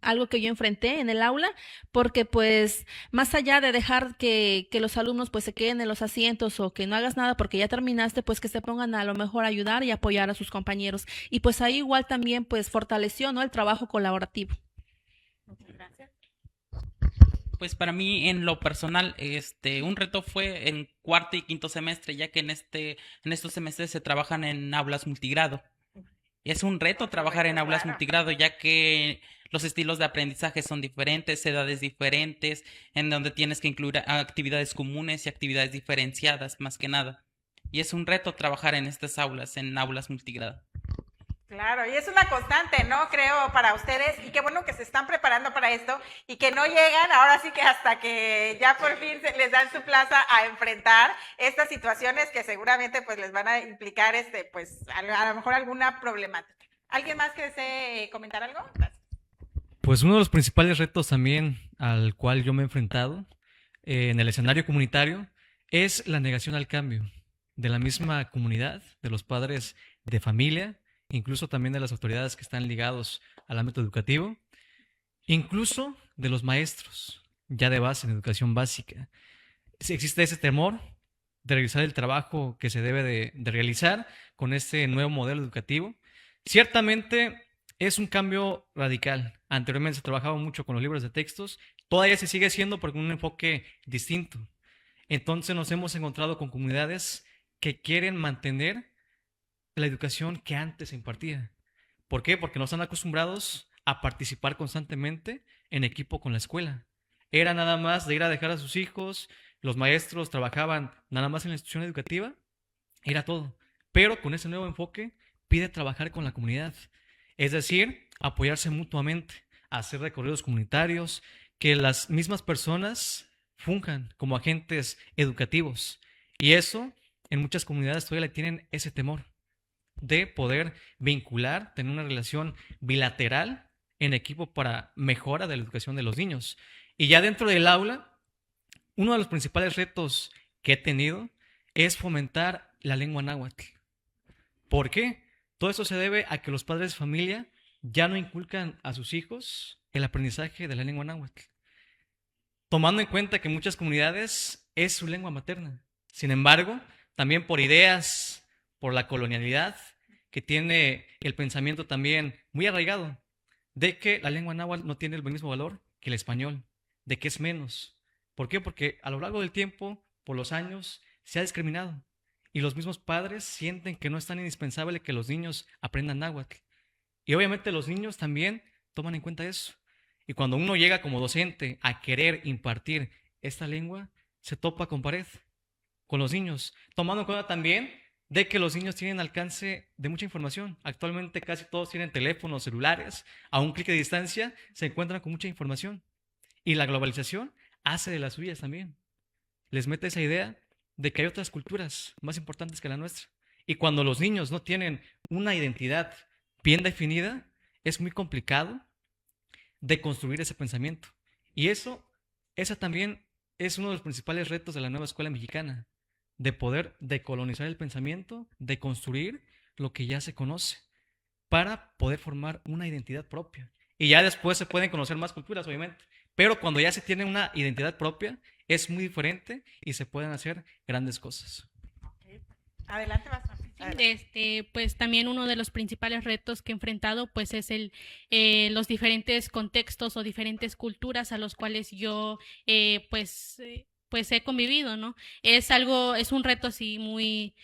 S3: algo que yo enfrenté en el aula, porque pues más allá de dejar que los alumnos pues se queden en los asientos o que no hagas nada porque ya terminaste, pues que se pongan a lo mejor a ayudar y apoyar a sus compañeros. Y pues ahí igual también pues fortaleció, ¿no?, el trabajo colaborativo.
S2: Gracias.
S7: Pues para mí, en lo personal, un reto fue en cuarto y quinto semestre, ya que en estos semestres se trabajan en aulas multigrado. Es un reto trabajar en aulas multigrado, ya que los estilos de aprendizaje son diferentes, edades diferentes, en donde tienes que incluir actividades comunes y actividades diferenciadas, más que nada. Y es un reto trabajar en estas aulas, en aulas multigrado.
S2: Claro, y es una constante, ¿no? Creo para ustedes, y qué bueno que se están preparando para esto y que no llegan ahora sí que hasta que ya por fin les dan su plaza a enfrentar estas situaciones que seguramente pues les van a implicar pues a lo mejor alguna problemática. ¿Alguien más que desee comentar algo? Gracias.
S8: Pues uno de los principales retos también al cual yo me he enfrentado en el escenario comunitario es la negación al cambio de la misma comunidad, de los padres de familia, incluso también de las autoridades que están ligados al ámbito educativo, incluso de los maestros, ya de base en educación básica. Si existe ese temor de realizar el trabajo que se debe de realizar con este nuevo modelo educativo. Ciertamente es un cambio radical. Anteriormente se trabajaba mucho con los libros de textos, todavía se sigue haciendo pero con un enfoque distinto. Entonces nos hemos encontrado con comunidades que quieren mantener la educación que antes se impartía. ¿Por qué? Porque no están acostumbrados a participar constantemente en equipo con la escuela. Era nada más de ir a dejar a sus hijos, los maestros trabajaban nada más en la institución educativa, era todo. Pero con ese nuevo enfoque pide trabajar con la comunidad, es decir, apoyarse mutuamente, hacer recorridos comunitarios, que las mismas personas funjan como agentes educativos. Y eso, en muchas comunidades todavía le tienen ese temor de poder vincular, tener una relación bilateral en equipo para mejora de la educación de los niños. Y ya dentro del aula, uno de los principales retos que he tenido es fomentar la lengua náhuatl. ¿Por qué? Todo eso se debe a que los padres de familia ya no inculcan a sus hijos el aprendizaje de la lengua náhuatl, tomando en cuenta que en muchas comunidades es su lengua materna. Sin embargo, también por ideas, por la colonialidad, que tiene el pensamiento también muy arraigado, de que la lengua náhuatl no tiene el mismo valor que el español, de que es menos. ¿Por qué? Porque a lo largo del tiempo, por los años, se ha discriminado. Y los mismos padres sienten que no es tan indispensable que los niños aprendan náhuatl. Y obviamente los niños también toman en cuenta eso. Y cuando uno llega como docente a querer impartir esta lengua, se topa con pared, con los niños, tomando en cuenta también de que los niños tienen alcance de mucha información. Actualmente casi todos tienen teléfonos, celulares, a un clic de distancia se encuentran con mucha información. Y la globalización hace de las suyas también. Les mete esa idea de que hay otras culturas más importantes que la nuestra. Y cuando los niños no tienen una identidad bien definida, es muy complicado de construir ese pensamiento. Y esa también es uno de los principales retos de la nueva escuela mexicana, de poder decolonizar el pensamiento, de construir lo que ya se conoce, para poder formar una identidad propia. Y ya después se pueden conocer más culturas, obviamente. Pero cuando ya se tiene una identidad propia, es muy diferente y se pueden hacer grandes cosas.
S2: Okay. Adelante, Bastón.
S10: Pues también uno de los principales retos que he enfrentado pues es los diferentes contextos o diferentes culturas a los cuales yo pues he convivido, ¿no? Es un reto así muy,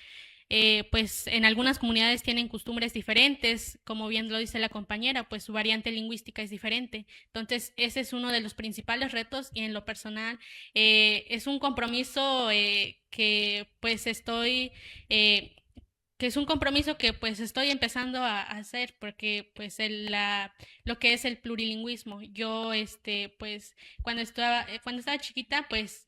S10: pues en algunas comunidades tienen costumbres diferentes, como bien lo dice la compañera, pues su variante lingüística es diferente. Entonces ese es uno de los principales retos y en lo personal es un compromiso que es un compromiso que pues estoy empezando a hacer porque pues lo que es el plurilingüismo. Yo pues cuando estaba chiquita pues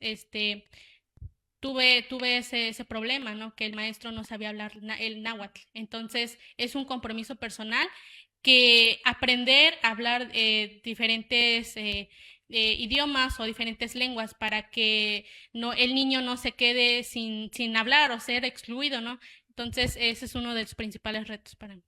S10: tuve ese problema, ¿no? Que el maestro no sabía hablar el náhuatl. Entonces es un compromiso personal que aprender a hablar diferentes idiomas o diferentes lenguas para que el niño no se quede sin hablar o ser excluido, ¿no? Entonces, ese es uno de los principales retos para mí.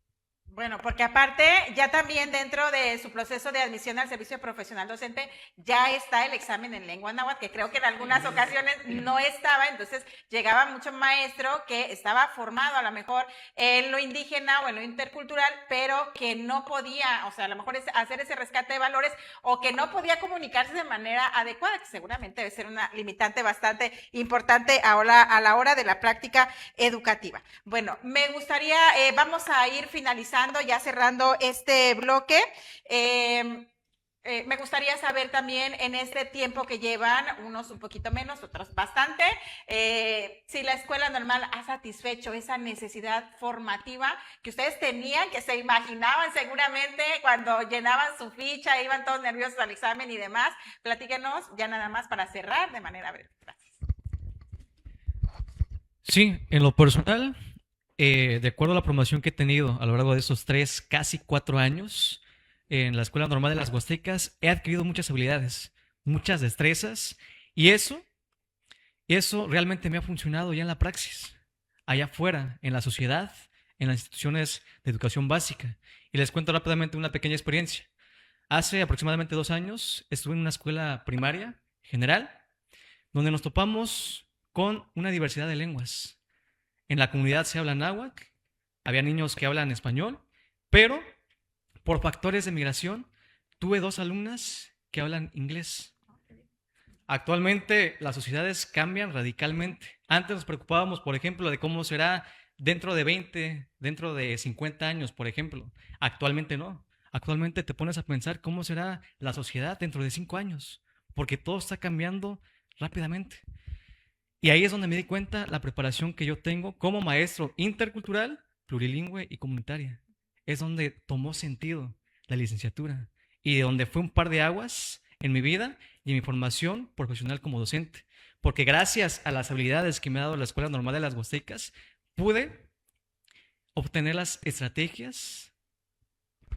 S2: Bueno, porque aparte ya también dentro de su proceso de admisión al servicio profesional docente ya está el examen en lengua náhuatl, que creo que en algunas ocasiones no estaba, entonces llegaba mucho maestro que estaba formado a lo mejor en lo indígena o en lo intercultural, pero que no podía, o sea, a lo mejor hacer ese rescate de valores o que no podía comunicarse de manera adecuada, que seguramente debe ser una limitante bastante importante ahora a la hora de la práctica educativa. Bueno, me gustaría, vamos a ir finalizando, ya cerrando este bloque. Me gustaría saber también en este tiempo que llevan, unos un poquito menos, otros bastante, si la escuela normal ha satisfecho esa necesidad formativa que ustedes tenían, que se imaginaban seguramente cuando llenaban su ficha, iban todos nerviosos al examen y demás. Platíquenos ya nada más para cerrar de manera breve. Gracias.
S8: Sí, en lo personal, de acuerdo a la promoción que he tenido a lo largo de esos 3, casi 4 años en la Escuela Normal de las Huastecas, he adquirido muchas habilidades, muchas destrezas, y eso realmente me ha funcionado ya en la praxis, allá afuera, en la sociedad, en las instituciones de educación básica. Y les cuento rápidamente una pequeña experiencia. Hace aproximadamente 2 años estuve en una escuela primaria general, donde nos topamos con una diversidad de lenguas. En la comunidad se habla náhuatl, había niños que hablan español, pero por factores de migración tuve 2 alumnas que hablan inglés. Actualmente las sociedades cambian radicalmente. Antes nos preocupábamos, por ejemplo, de cómo será dentro de 20, dentro de 50 años, por ejemplo. Actualmente no. Actualmente te pones a pensar cómo será la sociedad dentro de 5 años, porque todo está cambiando rápidamente. Y ahí es donde me di cuenta la preparación que yo tengo como maestro intercultural, plurilingüe y comunitaria. Es donde tomó sentido la licenciatura y de donde fue un par de aguas en mi vida y en mi formación profesional como docente. Porque gracias a las habilidades que me ha dado la Escuela Normal de las Huastecas, pude obtener las estrategias,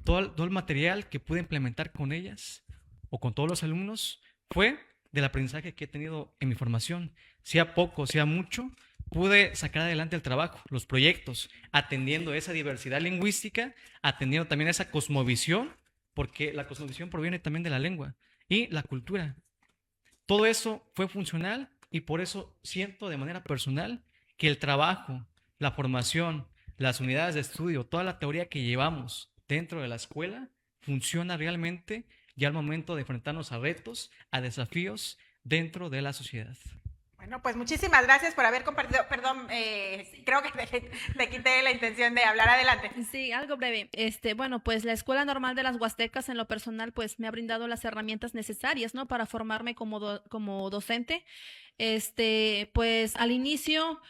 S8: todo el material que pude implementar con ellas o con todos los alumnos, fue del aprendizaje que he tenido en mi formación. Sea poco, sea mucho, pude sacar adelante el trabajo, los proyectos, atendiendo esa diversidad lingüística, atendiendo también esa cosmovisión, porque la cosmovisión proviene también de la lengua y la cultura. Todo eso fue funcional y por eso siento de manera personal que el trabajo, la formación, las unidades de estudio, toda la teoría que llevamos dentro de la escuela funciona realmente ya al momento de enfrentarnos a retos, a desafíos dentro de la sociedad.
S2: Bueno, pues muchísimas gracias por haber compartido. Perdón, creo que le quité la intención de hablar. Adelante.
S3: Sí, algo breve. Bueno, pues la Escuela Normal de las Huastecas en lo personal pues me ha brindado las herramientas necesarias, ¿no? Para formarme como docente. Pues al inicio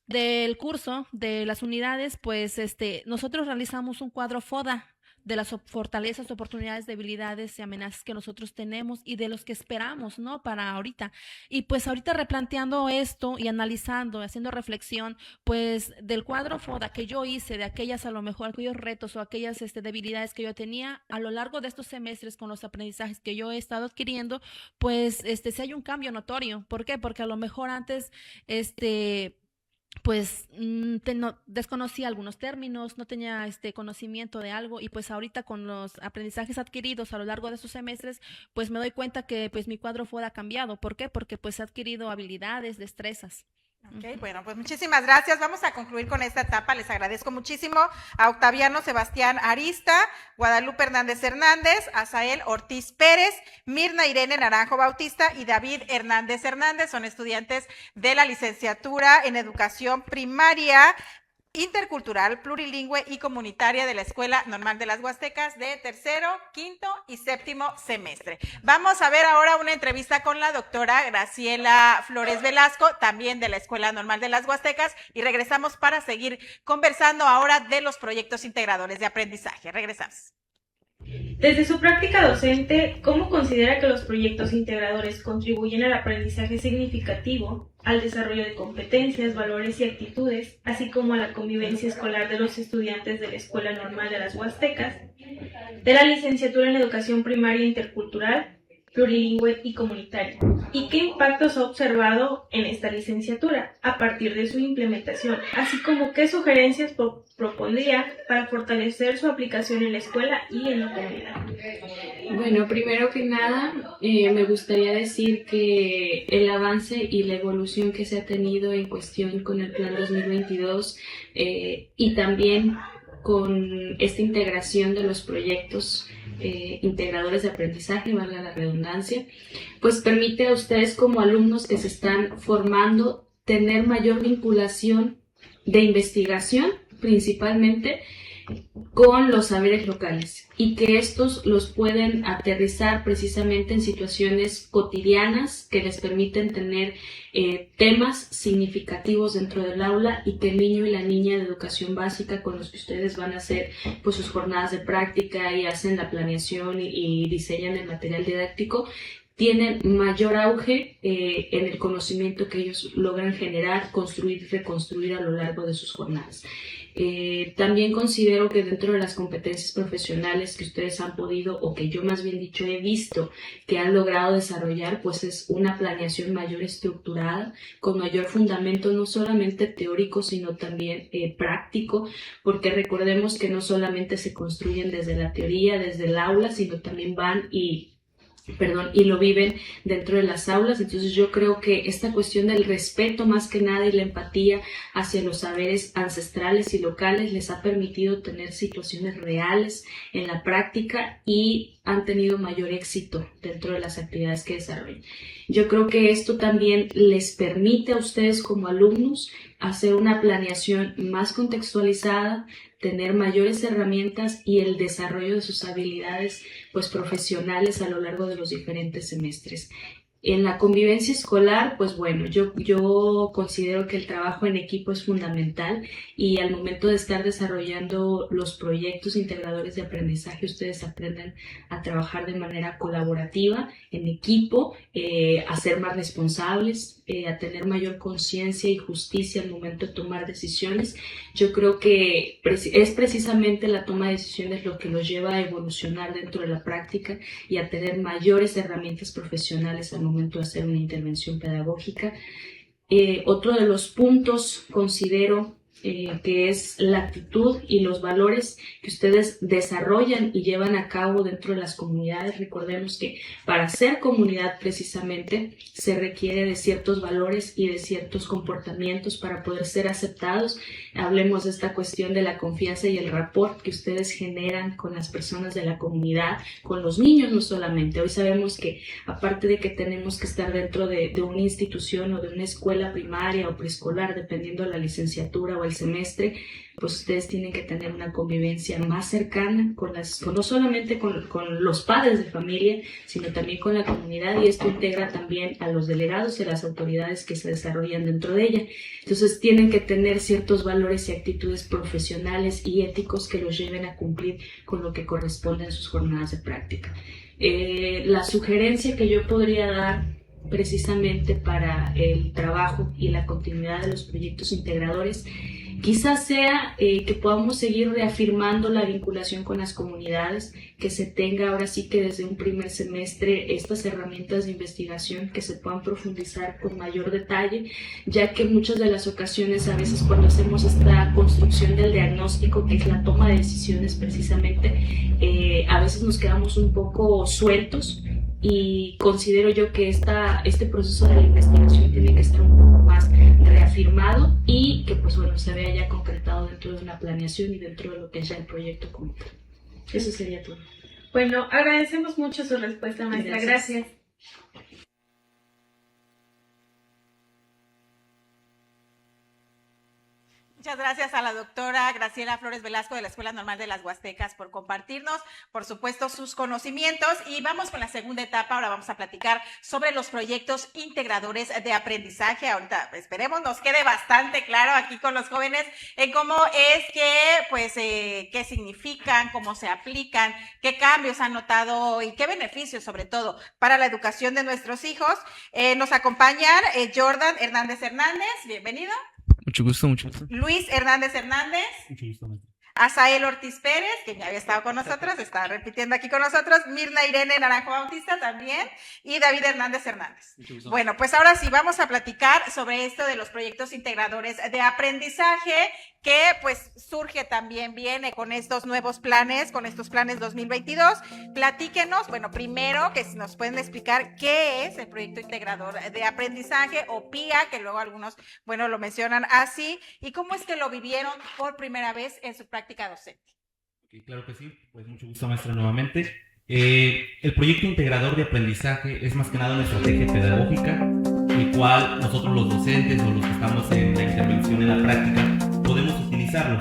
S3: del curso de las unidades, pues nosotros realizamos un cuadro FODA de las fortalezas, oportunidades, debilidades y amenazas que nosotros tenemos y de los que esperamos, ¿no? Para ahorita. Y pues ahorita replanteando esto y analizando, haciendo reflexión, pues del cuadro FODA que yo hice, de aquellas a lo mejor, aquellos retos o aquellas debilidades que yo tenía a lo largo de estos semestres con los aprendizajes que yo he estado adquiriendo, pues sí hay un cambio notorio. ¿Por qué? Porque a lo mejor antes, pues desconocía algunos términos, no tenía conocimiento de algo y pues ahorita con los aprendizajes adquiridos a lo largo de estos semestres, pues me doy cuenta que pues mi cuadro FODA ha cambiado. ¿Por qué? Porque pues he adquirido habilidades, destrezas.
S2: Ok, bueno, pues muchísimas gracias. Vamos a concluir con esta etapa. Les agradezco muchísimo a Octaviano Sebastián Arista, Guadalupe Hernández Hernández, Asael Ortiz Pérez, Mirna Irene Naranjo Bautista y David Hernández Hernández. Son estudiantes de la licenciatura en Educación Primaria, Intercultural, Plurilingüe y Comunitaria de la Escuela Normal de las Huastecas de 3º, 5º y 7º semestre. Vamos a ver ahora una entrevista con la doctora Graciela Flores Velasco, también de la Escuela Normal de las Huastecas, y regresamos para seguir conversando ahora de los proyectos integradores de aprendizaje. Regresamos.
S11: Desde su práctica docente, ¿cómo considera que los proyectos integradores contribuyen al aprendizaje significativo, al desarrollo de competencias, valores y actitudes, así como a la convivencia escolar de los estudiantes de la Escuela Normal de las Huastecas, de la licenciatura en Educación Primaria Intercultural, plurilingüe y comunitaria. ¿Y qué impactos ha observado en esta licenciatura a partir de su implementación? Así como qué sugerencias propondría para fortalecer su aplicación en la escuela y en la comunidad.
S12: Bueno, primero que nada, me gustaría decir que el avance y la evolución que se ha tenido en cuestión con el Plan 2022 y también con esta integración de los proyectos integradores de aprendizaje, valga la redundancia, pues permite a ustedes como alumnos que se están formando tener mayor vinculación de investigación, principalmente con los saberes locales, y que estos los pueden aterrizar precisamente en situaciones cotidianas que les permiten tener temas significativos dentro del aula, y que el niño y la niña de educación básica con los que ustedes van a hacer pues sus jornadas de práctica y hacen la planeación y diseñan el material didáctico, tienen mayor auge en el conocimiento que ellos logran generar, construir y reconstruir a lo largo de sus jornadas. También considero que dentro de las competencias profesionales que ustedes han podido, o que yo más bien dicho he visto que han logrado desarrollar, pues es una planeación mayor estructurada, con mayor fundamento no solamente teórico, sino también práctico, porque recordemos que no solamente se construyen desde la teoría, desde el aula, sino también van y lo viven dentro de las aulas. Entonces yo creo que esta cuestión del respeto más que nada y la empatía hacia los saberes ancestrales y locales les ha permitido tener situaciones reales en la práctica y han tenido mayor éxito dentro de las actividades que desarrollan. Yo creo que esto también les permite a ustedes como alumnos hacer una planeación más contextualizada, tener mayores herramientas y el desarrollo de sus habilidades pues profesionales a lo largo de los diferentes semestres. En la convivencia escolar, pues bueno, yo considero que el trabajo en equipo es fundamental, y al momento de estar desarrollando los proyectos integradores de aprendizaje, ustedes aprenden a trabajar de manera colaborativa, en equipo, a ser más responsables, a tener mayor conciencia y justicia al momento de tomar decisiones. Yo creo que es precisamente la toma de decisiones lo que los lleva a evolucionar dentro de la práctica y a tener mayores herramientas profesionales al momento de hacer una intervención pedagógica. Otro de los puntos considero que es la actitud y los valores que ustedes desarrollan y llevan a cabo dentro de las comunidades. Recordemos que para ser comunidad precisamente se requiere de ciertos valores y de ciertos comportamientos para poder ser aceptados. Hablemos de esta cuestión de la confianza y el rapport que ustedes generan con las personas de la comunidad, con los niños no solamente. Hoy sabemos que aparte de que tenemos que estar dentro de una institución o de una escuela primaria o preescolar, dependiendo de la licenciatura o el semestre, pues ustedes tienen que tener una convivencia más cercana no solamente con los padres de familia, sino también con la comunidad, y esto integra también a los delegados y a las autoridades que se desarrollan dentro de ella. Entonces tienen que tener ciertos valores y actitudes profesionales y éticos que los lleven a cumplir con lo que corresponde en sus jornadas de práctica. La sugerencia que yo podría dar precisamente para el trabajo y la continuidad de los proyectos integradores quizás sea que podamos seguir reafirmando la vinculación con las comunidades, que se tenga ahora sí que desde un primer semestre estas herramientas de investigación que se puedan profundizar con mayor detalle, ya que en muchas de las ocasiones, a veces cuando hacemos esta construcción del diagnóstico, que es la toma de decisiones precisamente, a veces nos quedamos un poco sueltos, y considero yo que este proceso de la investigación tiene que estar un poco más reafirmado y que pues bueno se vea ya concretado dentro de una planeación y dentro de lo que es ya el proyecto como tal. Eso sería todo.
S11: Bueno, agradecemos mucho su respuesta, maestra. Gracias.
S2: Muchas gracias a la doctora Graciela Flores Velasco de la Escuela Normal de las Huastecas por compartirnos, por supuesto, sus conocimientos. Y vamos con la segunda etapa. Ahora vamos a platicar sobre los proyectos integradores de aprendizaje. Ahorita esperemos nos quede bastante claro aquí con los jóvenes en cómo es que, pues, qué significan, cómo se aplican, qué cambios han notado y qué beneficios, sobre todo, para la educación de nuestros hijos. Nos acompañan Jordan Hernández Hernández. Bienvenido.
S13: Mucho gusto, mucho gusto.
S2: Luis Hernández Hernández.
S13: Mucho gusto, maestra.
S2: Asael Ortiz Pérez, que ya había estado con nosotros, está repitiendo aquí con nosotros, Mirna Irene Naranjo Bautista también, y David Hernández Hernández. Bueno, pues ahora sí vamos a platicar sobre esto de los proyectos integradores de aprendizaje, que pues surge también, viene con estos nuevos planes, con estos planes 2022. Platíquenos, bueno, primero que nos pueden explicar qué es el proyecto integrador de aprendizaje o PIA, que luego algunos, bueno, lo mencionan así, y cómo es que lo vivieron por primera vez en su práctica docente.
S13: Okay, claro que sí, pues mucho gusto, maestra, nuevamente. El proyecto integrador de aprendizaje es más que nada una estrategia pedagógica, el cual nosotros los docentes o los que estamos en la intervención en la práctica podemos utilizarlo.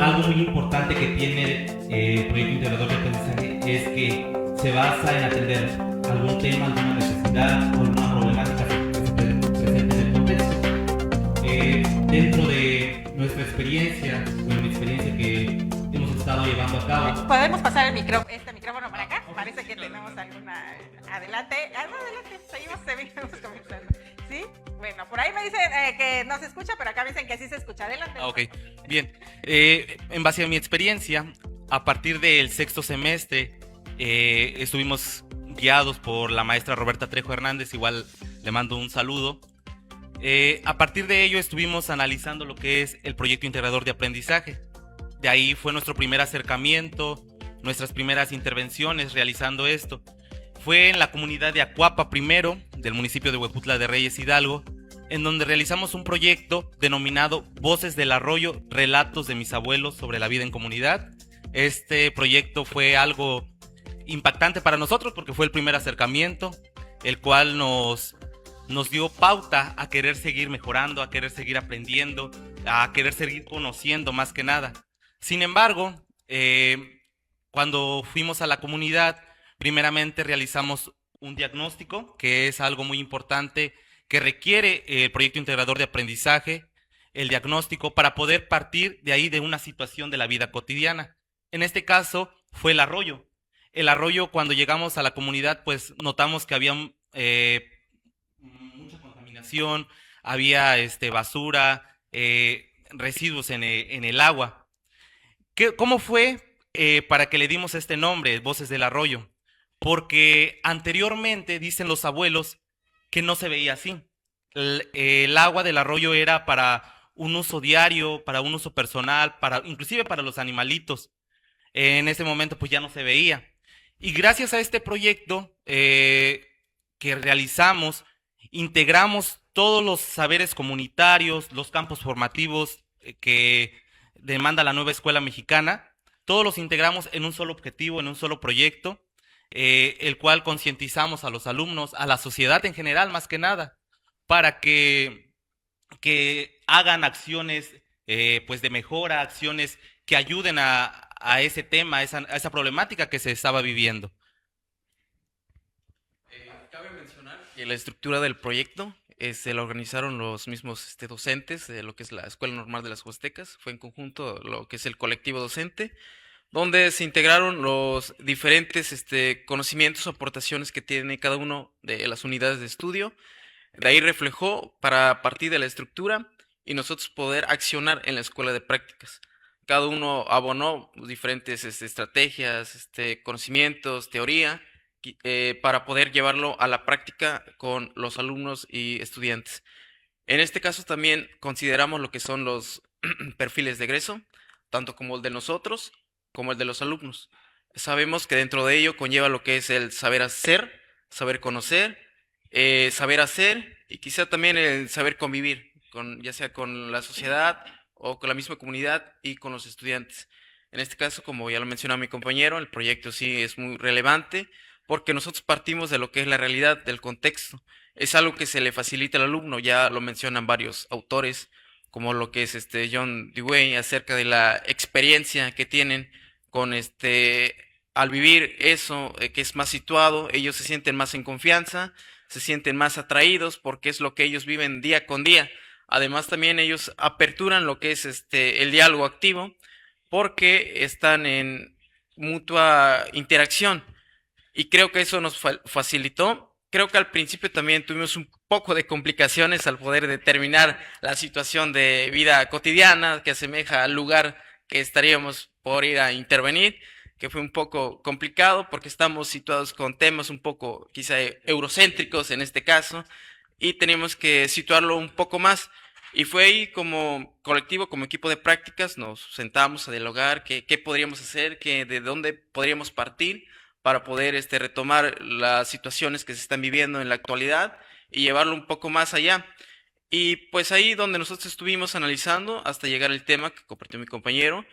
S13: Algo muy importante que tiene el proyecto integrador de aprendizaje es que se basa en atender algún tema, alguna necesidad o alguna problemática que se presente en el contexto. Dentro de nuestra experiencia, bueno, mi experiencia que hemos estado llevando a cabo.
S2: ¿Podemos pasar el este micrófono para acá? Parece que tenemos alguna... Adelante, adelante, seguimos comenzando. ¿Sí? Bueno, por ahí me dicen que no se escucha, pero acá me dicen que sí se escucha. Adelante.
S14: Ok, bien. En base a mi experiencia, a partir del sexto semestre, estuvimos guiados por la maestra Roberta Trejo Hernández, igual le mando un saludo. A partir de ello estuvimos analizando lo que es el proyecto integrador de aprendizaje. De ahí fue nuestro primer acercamiento, nuestras primeras intervenciones realizando esto. Fue en la comunidad de Acuapa primero, del municipio de Huejutla de Reyes, Hidalgo, en donde realizamos un proyecto denominado Voces del Arroyo, Relatos de mis abuelos sobre la vida en comunidad. Este proyecto fue algo impactante para nosotros porque fue el primer acercamiento, el cual nos dio pauta a querer seguir mejorando, a querer seguir aprendiendo, a querer seguir conociendo más que nada. Sin embargo, cuando fuimos a la comunidad, primeramente realizamos un diagnóstico, que es algo muy importante que requiere el proyecto integrador de aprendizaje, el diagnóstico para poder partir de ahí de una situación de la vida cotidiana. En este caso fue el arroyo. El arroyo, cuando llegamos a la comunidad, pues notamos que había mucha contaminación, había basura, residuos en el agua. ¿Cómo fue para que le dimos este nombre, Voces del Arroyo? Porque anteriormente, dicen los abuelos, que no se veía así. El agua del arroyo era para un uso diario, para un uso personal, inclusive para los animalitos. En ese momento pues ya no se veía. Y gracias a este proyecto que realizamos, integramos todos los saberes comunitarios, los campos formativos que demanda la nueva escuela mexicana. Todos los integramos en un solo objetivo, en un solo proyecto, el cual concientizamos a los alumnos, a la sociedad en general más que nada, para que hagan acciones pues de mejora, acciones que ayuden a ese tema, a esa problemática que se estaba viviendo.
S15: Cabe mencionar que la estructura del proyecto se la organizaron los mismos docentes de lo que es la Escuela Normal de las Huastecas, fue en conjunto lo que es el colectivo docente, donde se integraron los diferentes conocimientos o aportaciones que tiene cada uno de las unidades de estudio. De ahí reflejó para partir de la estructura y nosotros poder accionar en la escuela de prácticas. Cada uno abonó diferentes estrategias, conocimientos, teoría, para poder llevarlo a la práctica con los alumnos y estudiantes. En este caso también consideramos lo que son los perfiles de egreso, tanto como el de nosotros, como el de los alumnos. Sabemos que dentro de ello conlleva lo que es el saber hacer, saber conocer, saber hacer y quizá también el saber convivir, ya sea con la sociedad o con la misma comunidad y con los estudiantes. En este caso, como ya lo mencionó mi compañero, el proyecto sí es muy relevante porque nosotros partimos de lo que es la realidad, del contexto. Es algo que se le facilita al alumno, ya lo mencionan varios autores, como lo que es John Dewey, acerca de la experiencia que tienen con al vivir eso, que es más situado, ellos se sienten más en confianza, se sienten más atraídos porque es lo que ellos viven día con día. Además también ellos aperturan lo que es el diálogo activo porque están en mutua interacción y creo que eso nos facilitó. Creo que al principio también tuvimos un poco de complicaciones al poder determinar la situación de vida cotidiana que asemeja al lugar que estaríamos por ir a intervenir, que fue un poco complicado porque estamos situados con temas un poco quizá eurocéntricos en este caso y teníamos que situarlo un poco más. Y fue ahí como colectivo, como equipo de prácticas, nos sentamos a dialogar qué podríamos hacer, de dónde podríamos partir para poder retomar las situaciones que se están viviendo en la actualidad y llevarlo un poco más allá. Y pues ahí donde nosotros estuvimos analizando hasta llegar al tema que compartió mi compañero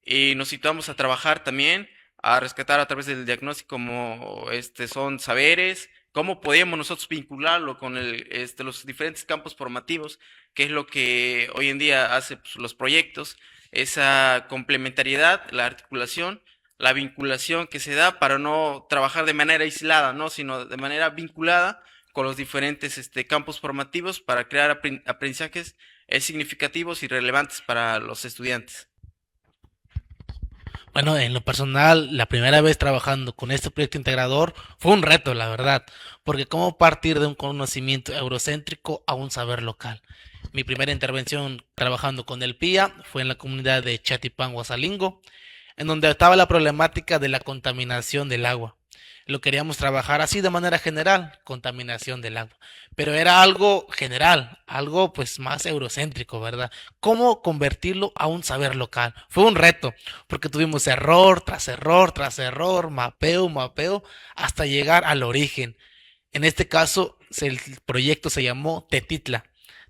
S15: y nos situamos a trabajar también, a rescatar a través del diagnóstico como son saberes, cómo podíamos nosotros vincularlo con los diferentes campos formativos, que es lo que hoy en día hace pues, los proyectos, esa complementariedad, la articulación, la vinculación que se da para no trabajar de manera aislada, ¿no? Sino de manera vinculada con los diferentes campos formativos para crear aprendizajes significativos y relevantes para los estudiantes.
S9: Bueno, en lo personal, la primera vez trabajando con este proyecto integrador fue un reto, la verdad, porque cómo partir de un conocimiento eurocéntrico a un saber local. Mi primera intervención trabajando con el PIA fue en la comunidad de Chatipán, Huasalingo, en donde estaba la problemática de la contaminación del agua. Lo queríamos trabajar así de manera general, contaminación del agua, pero era algo general, algo pues más eurocéntrico, ¿verdad? ¿Cómo convertirlo a un saber local? Fue un reto, porque tuvimos error tras error tras error, mapeo, hasta llegar al origen. En este caso, el proyecto se llamó Tetitla.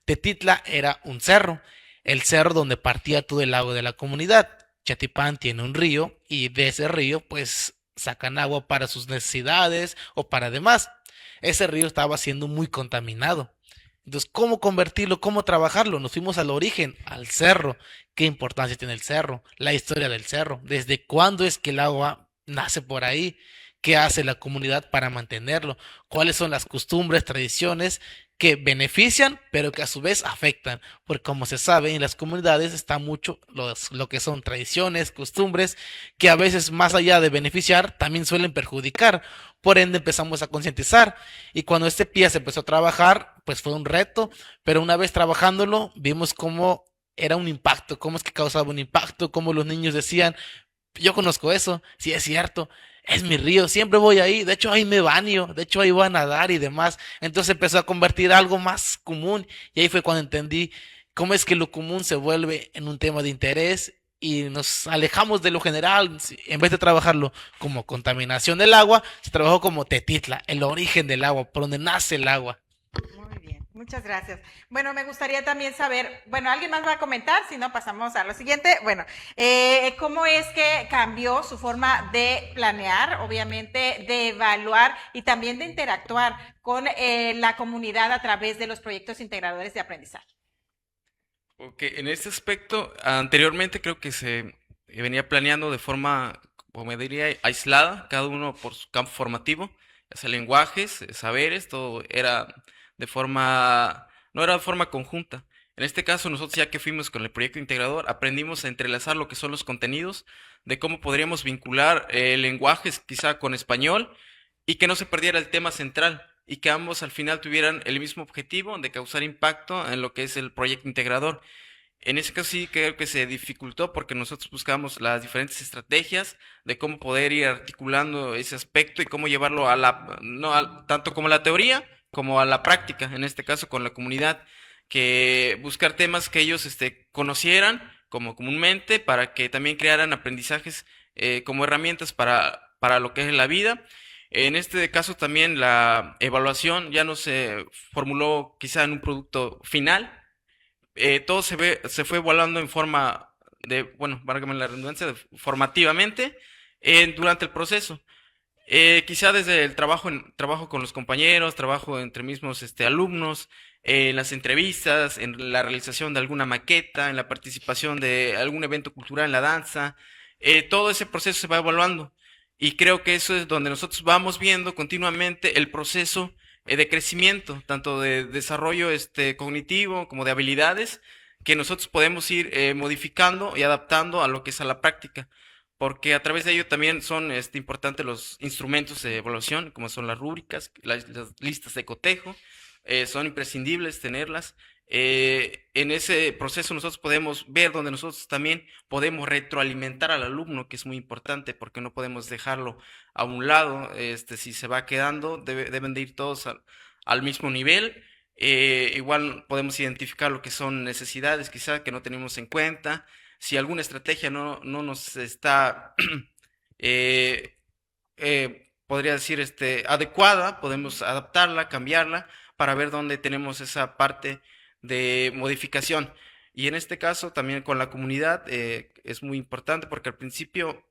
S9: Tetitla era un cerro, el cerro donde partía todo el agua de la comunidad. Chatipán tiene un río y de ese río pues sacan agua para sus necesidades o para demás. Ese río estaba siendo muy contaminado. Entonces, ¿cómo convertirlo? ¿Cómo trabajarlo? Nos fuimos al origen, al cerro. ¿Qué importancia tiene el cerro? La historia del cerro. ¿Desde cuándo es que el agua nace por ahí? ¿Qué hace la comunidad para mantenerlo? ¿Cuáles son las costumbres, tradiciones que benefician, pero que a su vez afectan? Porque como se sabe, en las comunidades está mucho lo que son tradiciones, costumbres, que a veces más allá de beneficiar, también suelen perjudicar. Por ende empezamos a concientizar y cuando este PIA se empezó a trabajar, pues fue un reto, pero una vez trabajándolo, vimos cómo era un impacto, cómo es que causaba un impacto, cómo los niños decían, yo conozco eso, sí es cierto, es mi río, siempre voy ahí, de hecho ahí me baño, de hecho ahí voy a nadar y demás. Entonces empezó a convertir algo más común y ahí fue cuando entendí cómo es que lo común se vuelve en un tema de interés y nos alejamos de lo general. En vez de trabajarlo como contaminación del agua, se trabajó como Tetitla, el origen del agua, por donde nace el agua.
S2: Muy bien, muchas gracias. Bueno, me gustaría también saber, bueno, ¿alguien más va a comentar? Si no, pasamos a lo siguiente. Bueno, ¿cómo es que cambió su forma de planear, obviamente, de evaluar y también de interactuar con la comunidad a través de los proyectos integradores de aprendizaje?
S15: Ok, en este aspecto, anteriormente creo que se venía planeando de forma, como diría, aislada, cada uno por su campo formativo, ya sea lenguajes, saberes, todo era de forma, no era de forma conjunta. En este caso, nosotros ya que fuimos con el proyecto integrador, aprendimos a entrelazar lo que son los contenidos, de cómo podríamos vincular lenguajes quizá con español y que no se perdiera el tema central y que ambos al final tuvieran el mismo objetivo de causar impacto en lo que es el proyecto integrador. En ese caso sí creo que se dificultó porque nosotros buscamos las diferentes estrategias de cómo poder ir articulando ese aspecto y cómo llevarlo tanto como a la teoría como a la práctica, en este caso con la comunidad, que buscar temas que ellos conocieran como comúnmente para que también crearan aprendizajes como herramientas para lo que es la vida. En este caso también la evaluación ya no se formuló quizá en un producto final, todo se fue evaluando en forma de, bueno, válgame la redundancia, formativamente durante el proceso. Quizá desde el trabajo con los compañeros, trabajo entre mismos alumnos, en las entrevistas, en la realización de alguna maqueta, en la participación de algún evento cultural en la danza, todo ese proceso se va evaluando. Y creo que eso es donde nosotros vamos viendo continuamente el proceso de crecimiento, tanto de desarrollo cognitivo como de habilidades, que nosotros podemos ir modificando y adaptando a lo que es a la práctica, porque a través de ello también son importantes los instrumentos de evaluación, como son las rúbricas, las listas de cotejo, son imprescindibles tenerlas, En ese proceso nosotros podemos ver donde nosotros también podemos retroalimentar al alumno, que es muy importante porque no podemos dejarlo a un lado. Si se va quedando, deben de ir todos al mismo nivel. Igual podemos identificar lo que son necesidades quizá que no tenemos en cuenta. Si alguna estrategia no nos está, podría decir, adecuada, podemos adaptarla, cambiarla para ver dónde tenemos esa parte de modificación. Y en este caso también con la comunidad es muy importante porque al principio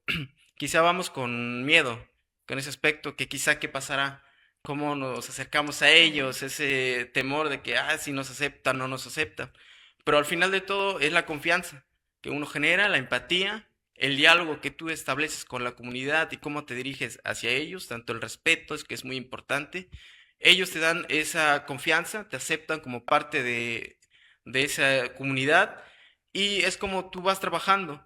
S15: quizá vamos con miedo, con ese aspecto que quizá qué pasará, cómo nos acercamos a ellos, ese temor de que si nos aceptan, no nos aceptan. Pero al final de todo es la confianza que uno genera, la empatía, el diálogo que tú estableces con la comunidad y cómo te diriges hacia ellos, tanto el respeto, es que es muy importante. Ellos te dan esa confianza, te aceptan como parte de esa comunidad y es como tú vas trabajando,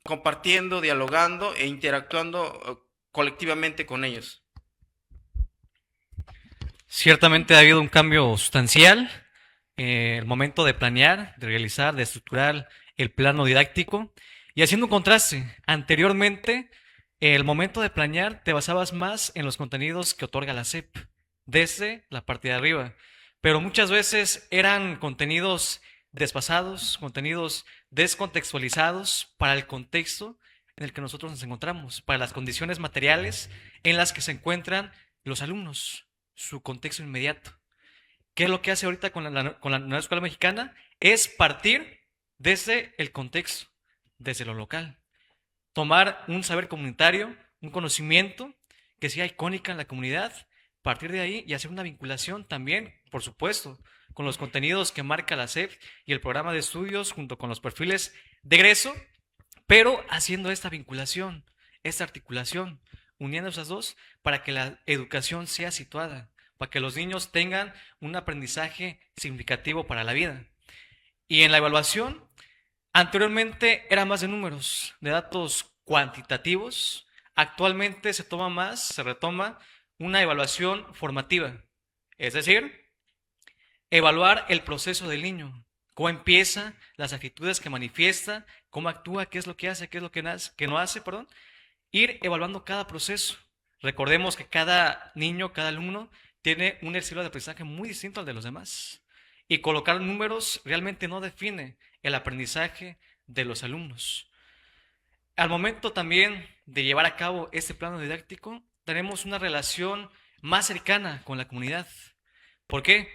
S15: compartiendo, dialogando e interactuando colectivamente con ellos.
S8: Ciertamente ha habido un cambio sustancial. El momento de planear, de realizar, de estructurar el plano didáctico y haciendo un contraste. Anteriormente, el momento de planear te basabas más en los contenidos que otorga la SEP, desde la parte de arriba, pero muchas veces eran contenidos desfasados, contenidos descontextualizados para el contexto en el que nosotros nos encontramos, para las condiciones materiales en las que se encuentran los alumnos, su contexto inmediato. ¿Qué es lo que hace ahorita con la nueva escuela mexicana? Es partir desde el contexto, desde lo local. Tomar un saber comunitario, un conocimiento que sea icónica en la comunidad, partir de ahí y hacer una vinculación también, por supuesto, con los contenidos que marca la SEP y el programa de estudios junto con los perfiles de egreso, pero haciendo esta vinculación, esta articulación, uniendo esas dos para que la educación sea situada, para que los niños tengan un aprendizaje significativo para la vida. Y en la evaluación, anteriormente era más de números, de datos cuantitativos. Actualmente se retoma una evaluación formativa. Es decir, evaluar el proceso del niño, cómo empieza, las actitudes que manifiesta, cómo actúa, qué es lo que hace, qué es lo que no hace, ir evaluando cada proceso. Recordemos que cada niño, cada alumno, tiene un estilo de aprendizaje muy distinto al de los demás. Y colocar números realmente no define el aprendizaje de los alumnos. Al momento también de llevar a cabo este plano didáctico, tenemos una relación más cercana con la comunidad. ¿Por qué?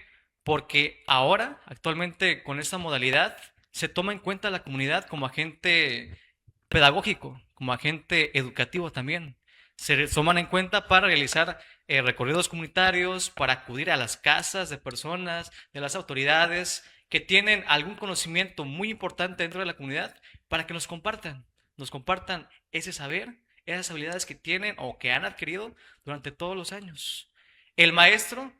S8: Porque ahora, actualmente, con esta modalidad, se toma en cuenta a la comunidad como agente pedagógico, como agente educativo también. Se toman en cuenta para realizar recorridos comunitarios, para acudir a las casas de personas, de las autoridades que tienen algún conocimiento muy importante dentro de la comunidad para que nos compartan ese saber, esas habilidades que tienen o que han adquirido durante todos los años. El maestro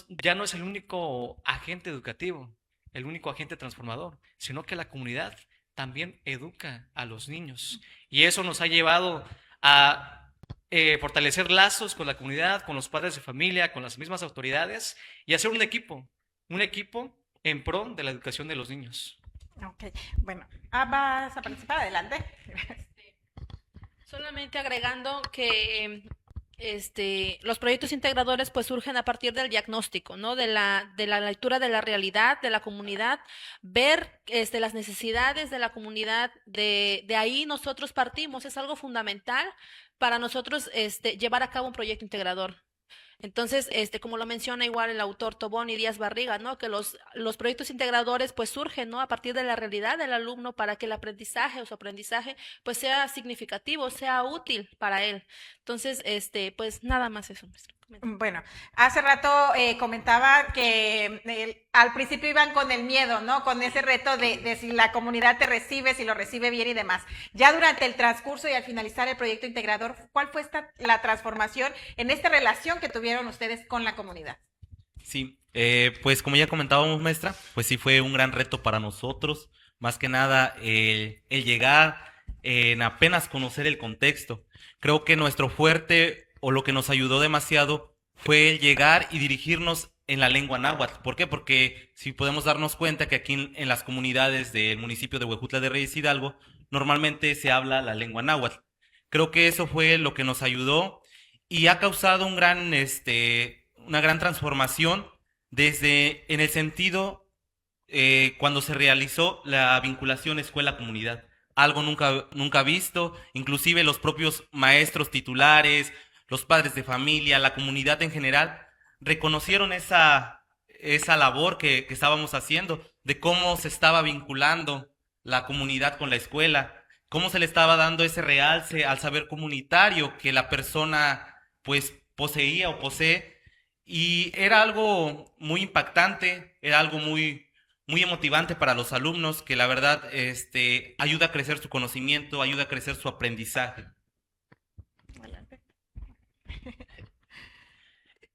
S8: ya no es el único agente educativo, el único agente transformador, sino que la comunidad también educa a los niños. Y eso nos ha llevado a fortalecer lazos con la comunidad, con los padres de familia, con las mismas autoridades y hacer un equipo en pro de la educación de los niños.
S2: Ok, bueno, vas a participar, adelante.
S3: Solamente agregando que los proyectos integradores pues surgen a partir del diagnóstico, ¿no? De la lectura de la realidad, de la comunidad, ver las necesidades de la comunidad, de ahí nosotros partimos, es algo fundamental para nosotros llevar a cabo un proyecto integrador. Entonces, como lo menciona igual el autor Tobón y Díaz Barriga, ¿no? Que los proyectos integradores pues surgen, ¿no? A partir de la realidad del alumno para que el aprendizaje o su aprendizaje pues sea significativo, sea útil para él. Entonces, pues nada más eso.
S2: Bueno, hace rato comentaba que al principio iban con el miedo, ¿no? Con ese reto de si la comunidad te recibe, si lo recibe bien y demás. Ya durante el transcurso y al finalizar el proyecto integrador, ¿cuál fue la transformación en esta relación que tuvieron ustedes con la comunidad?
S14: Sí, pues como ya comentábamos, maestra, pues sí fue un gran reto para nosotros. Más que nada, el llegar en apenas conocer el contexto. Creo que nuestro fuerte o lo que nos ayudó demasiado fue el llegar y dirigirnos en la lengua náhuatl. ¿Por qué? Porque si podemos darnos cuenta que aquí en las comunidades del municipio de Huejutla de Reyes Hidalgo, normalmente se habla la lengua náhuatl. Creo que eso fue lo que nos ayudó y ha causado una gran transformación desde en el sentido cuando se realizó la vinculación escuela-comunidad. Algo nunca visto, inclusive los propios maestros titulares, los padres de familia, la comunidad en general, reconocieron esa labor que estábamos haciendo, de cómo se estaba vinculando la comunidad con la escuela, cómo se le estaba dando ese realce al saber comunitario que la persona pues poseía o posee, y era algo muy impactante, era algo muy emotivante para los alumnos, que la verdad ayuda a crecer su conocimiento, ayuda a crecer su aprendizaje.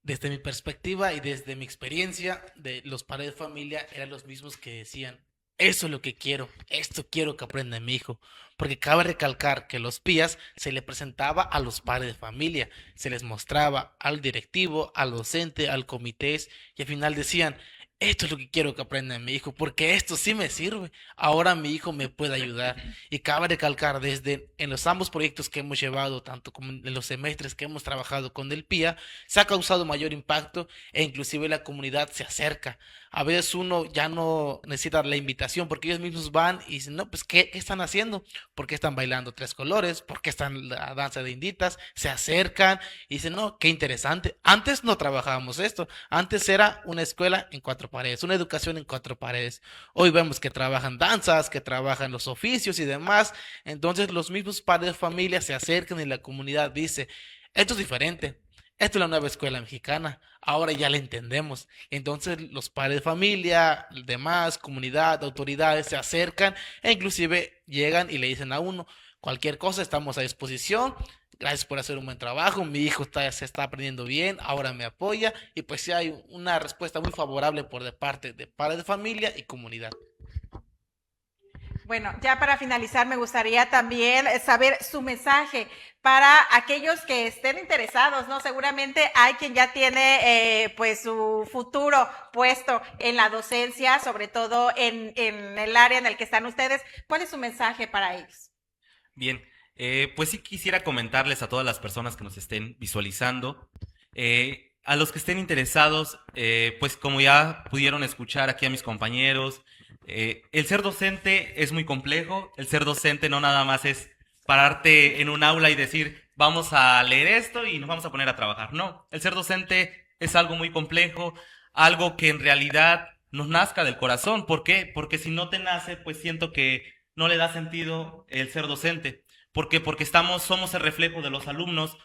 S9: Desde mi perspectiva y desde mi experiencia, de los padres de familia eran los mismos que decían, eso es lo que quiero, esto quiero que aprenda mi hijo. Porque cabe recalcar que los PIAs se le presentaba a los padres de familia, se les mostraba al directivo, al docente, al comité, y al final decían, esto es lo que quiero que aprenda mi hijo, porque esto sí me sirve. Ahora mi hijo me puede ayudar. Y cabe recalcar, desde en los ambos proyectos que hemos llevado, tanto como en los semestres que hemos trabajado con el PIA, se ha causado mayor impacto e inclusive la comunidad se acerca. A veces uno ya no necesita la invitación porque ellos mismos van y dicen, no, pues ¿qué están haciendo? ¿Por qué están bailando tres colores? ¿Por qué están en la danza de inditas? Se acercan y dicen, no, qué interesante. Antes no trabajábamos esto. Antes era una escuela en cuatro paredes, una educación en cuatro paredes. Hoy vemos que trabajan danzas, que trabajan los oficios y demás. Entonces los mismos padres de familia se acercan y la comunidad dice, esto es diferente. Esto es la nueva escuela mexicana, ahora ya la entendemos. Entonces los padres de familia, demás, comunidad, autoridades se acercan e inclusive llegan y le dicen a uno, cualquier cosa estamos a disposición, gracias por hacer un buen trabajo, mi hijo se está aprendiendo bien, ahora me apoya y pues sí hay una respuesta muy favorable por de parte de padres de familia y comunidad.
S2: Bueno, ya para finalizar me gustaría también saber su mensaje para aquellos que estén interesados, ¿no? Seguramente hay quien ya tiene pues su futuro puesto en la docencia, sobre todo en el área en el que están ustedes. ¿Cuál es su mensaje para ellos?
S14: Bien, pues sí quisiera comentarles a todas las personas que nos estén visualizando, a los que estén interesados, pues como ya pudieron escuchar aquí a mis compañeros, el ser docente es muy complejo. El ser docente no nada más es pararte en un aula y decir, vamos a leer esto y nos vamos a poner a trabajar. No, el ser docente es algo muy complejo, algo que en realidad nos nazca del corazón. ¿Por qué? Porque si no te nace, pues siento que no le da sentido el ser docente. ¿Por qué? Porque somos el reflejo de los alumnos.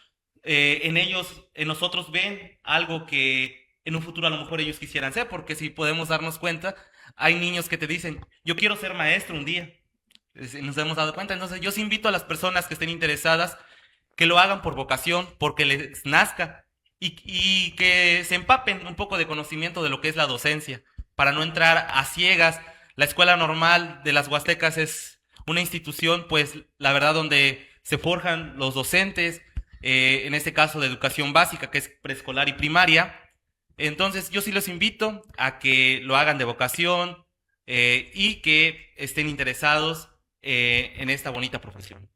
S14: En nosotros ven algo que en un futuro a lo mejor ellos quisieran ser, porque si podemos darnos cuenta, hay niños que te dicen, yo quiero ser maestro un día. Nos hemos dado cuenta. Entonces yo os invito a las personas que estén interesadas que lo hagan por vocación, porque les nazca y que se empapen un poco de conocimiento de lo que es la docencia, para no entrar a ciegas. La Escuela Normal de las Huastecas es una institución, pues la verdad, donde se forjan los docentes, en este caso de educación básica, que es preescolar y primaria. Entonces yo sí los invito a que lo hagan de vocación y que estén interesados en esta bonita profesión.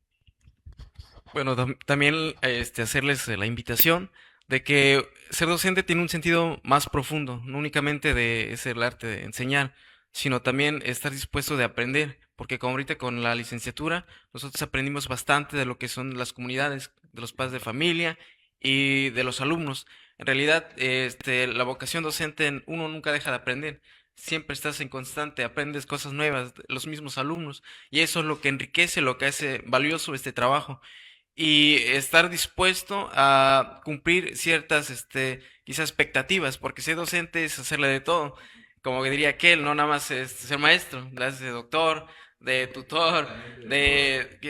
S15: Bueno, también hacerles la invitación de que ser docente tiene un sentido más profundo, no únicamente de ser el arte de enseñar, sino también estar dispuesto de aprender, porque como ahorita con la licenciatura nosotros aprendimos bastante de lo que son las comunidades, de los padres de familia y de los alumnos. En realidad, la vocación docente, uno nunca deja de aprender. Siempre estás en constante, aprendes cosas nuevas, los mismos alumnos, y eso es lo que enriquece, lo que hace valioso este trabajo. Y estar dispuesto a cumplir ciertas, quizás expectativas, porque ser docente es hacerle de todo. Como que diría aquel, no nada más es ser maestro, de doctor, de tutor,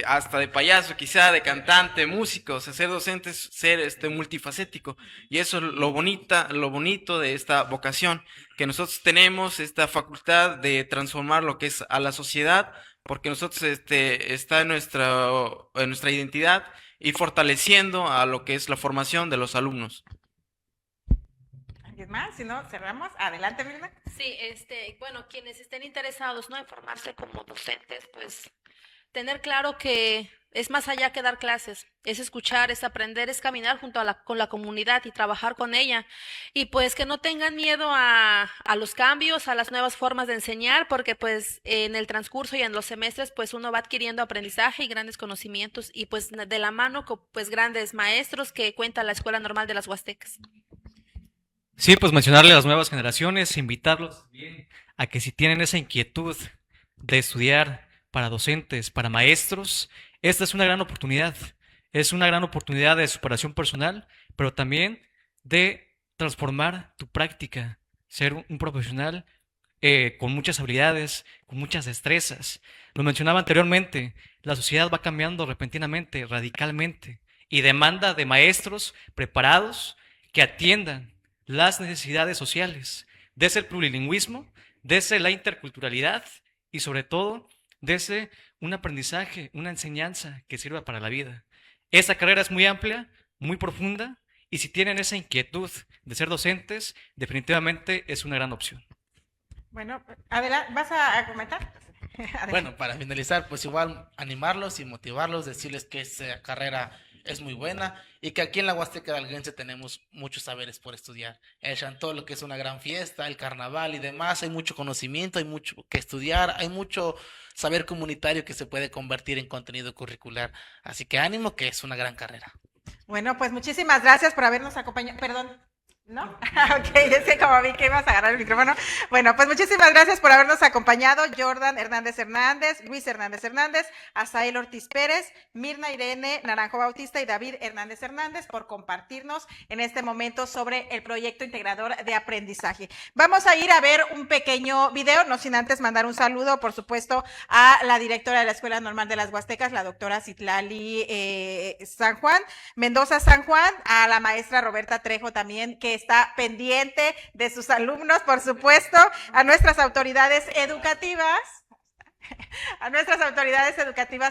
S15: hasta de payaso quizá, de cantante, músico. O sea, ser docente es ser multifacético, y eso es lo bonito de esta vocación, que nosotros tenemos esta facultad de transformar lo que es a la sociedad, porque nosotros está en nuestra identidad y fortaleciendo a lo que es la formación de los alumnos.
S2: ¿Alguien más? Si no, cerramos. Adelante, Mirna.
S3: Sí, bueno, quienes estén interesados, ¿no? En formarse como docentes, pues tener claro que es más allá que dar clases, es escuchar, es aprender, es caminar junto a con la comunidad y trabajar con ella. Y pues que no tengan miedo a los cambios, a las nuevas formas de enseñar, porque pues en el transcurso y en los semestres pues uno va adquiriendo aprendizaje y grandes conocimientos y pues de la mano con pues grandes maestros que cuenta la Escuela Normal de las Huastecas.
S8: Sí, pues mencionarle a las nuevas generaciones, invitarlos también a que si tienen esa inquietud de estudiar para docentes, para maestros, esta es una gran oportunidad. Es una gran oportunidad de superación personal, pero también de transformar tu práctica, ser un profesional con muchas habilidades, con muchas destrezas. Lo mencionaba anteriormente, la sociedad va cambiando repentinamente, radicalmente, y demanda de maestros preparados que atiendan las necesidades sociales, desde el plurilingüismo, desde la interculturalidad y sobre todo desde un aprendizaje, una enseñanza que sirva para la vida. Esta carrera es muy amplia, muy profunda y si tienen esa inquietud de ser docentes, definitivamente es una gran opción.
S2: Bueno, adelante, ¿vas a comentar?
S6: Bueno, para finalizar, pues igual animarlos y motivarlos, decirles que esa carrera es muy buena y que aquí en la Huasteca Hidalguense tenemos muchos saberes por estudiar. El Chantolo, que es una gran fiesta, el carnaval y demás, hay mucho conocimiento, hay mucho que estudiar, hay mucho saber comunitario que se puede convertir en contenido curricular. Así que ánimo, que es una gran carrera.
S2: Bueno, pues muchísimas gracias por habernos acompañado. Perdón. ¿No? Ok, es que como vi que ibas a agarrar el micrófono. Bueno, pues muchísimas gracias por habernos acompañado. Jordan Hernández Hernández, Luis Hernández Hernández, Azael Ortiz Pérez, Mirna Irene Naranjo Bautista y David Hernández Hernández por compartirnos en este momento sobre el proyecto integrador de aprendizaje. Vamos a ir a ver un pequeño video, no sin antes mandar un saludo, por supuesto, a la directora de la Escuela Normal de las Huastecas, la doctora Citlali San Juan, Mendoza San Juan, a la maestra Roberta Trejo también, que está pendiente de sus alumnos, por supuesto, a nuestras autoridades educativas,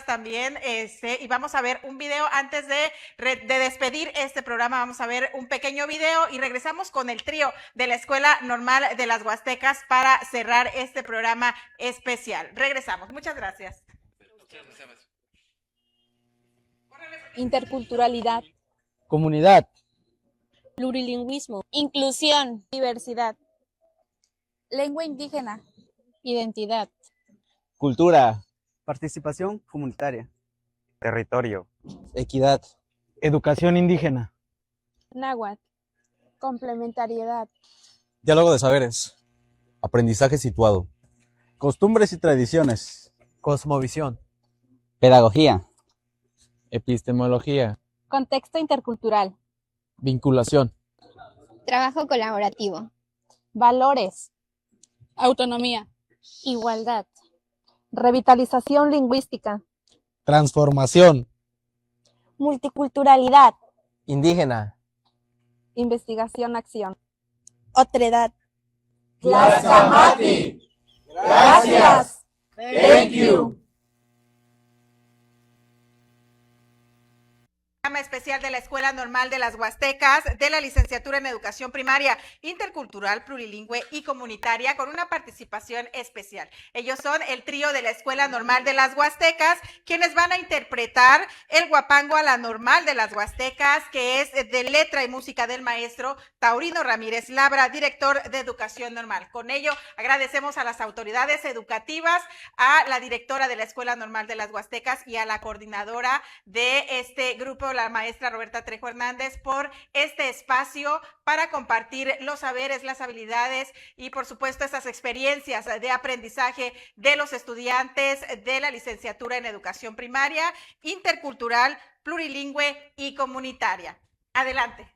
S2: también, y vamos a ver un video antes de despedir este programa. Vamos a ver un pequeño video y regresamos con el trío de la Escuela Normal de las Huastecas para cerrar este programa especial. Regresamos. Muchas gracias.
S16: Interculturalidad,
S17: comunidad,
S16: plurilingüismo, inclusión, diversidad, lengua indígena, identidad,
S17: cultura, participación comunitaria,
S18: territorio,
S17: equidad, educación indígena,
S16: náhuatl, complementariedad,
S17: diálogo de saberes, aprendizaje situado, costumbres y tradiciones, cosmovisión,
S18: pedagogía,
S17: epistemología,
S16: contexto intercultural,
S17: vinculación,
S16: trabajo colaborativo, valores, autonomía, igualdad, revitalización lingüística,
S17: transformación,
S16: multiculturalidad,
S17: indígena,
S16: investigación-acción, otredad.
S17: Tlaxcamati. Gracias. Thank you.
S2: Especial de la Escuela Normal de las Huastecas de la Licenciatura en Educación Primaria, Intercultural, Plurilingüe y Comunitaria con una participación especial. Ellos son el trío de la Escuela Normal de las Huastecas, quienes van a interpretar el guapango a la Normal de las Huastecas, que es de letra y música del maestro Taurino Ramírez Labra, director de Educación Normal. Con ello agradecemos a las autoridades educativas, a la directora de la Escuela Normal de las Huastecas y a la coordinadora de este grupo, la maestra Roberta Trejo Hernández, por este espacio para compartir los saberes, las habilidades y por supuesto estas experiencias de aprendizaje de los estudiantes de la licenciatura en Educación Primaria, Intercultural, Plurilingüe y Comunitaria. Adelante.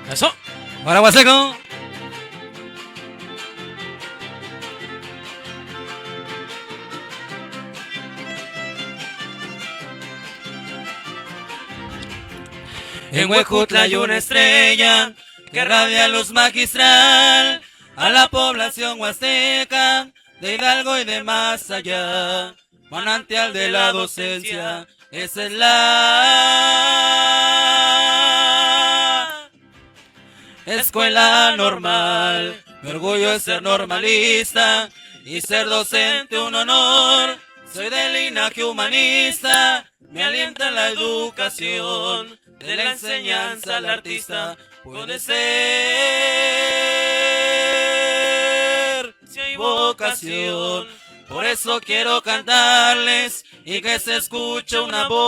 S19: Eso, para Huasteco. En Huejutla hay una estrella que radia luz magistral a la población huasteca,
S20: de Hidalgo y de más allá, manantial de la docencia, esa es la escuela normal. Mi orgullo es ser normalista y ser docente un honor. Soy de linaje humanista, me alienta la educación, de la enseñanza al artista puede ser si hay vocación. Por eso quiero cantarles y que se escuche una voz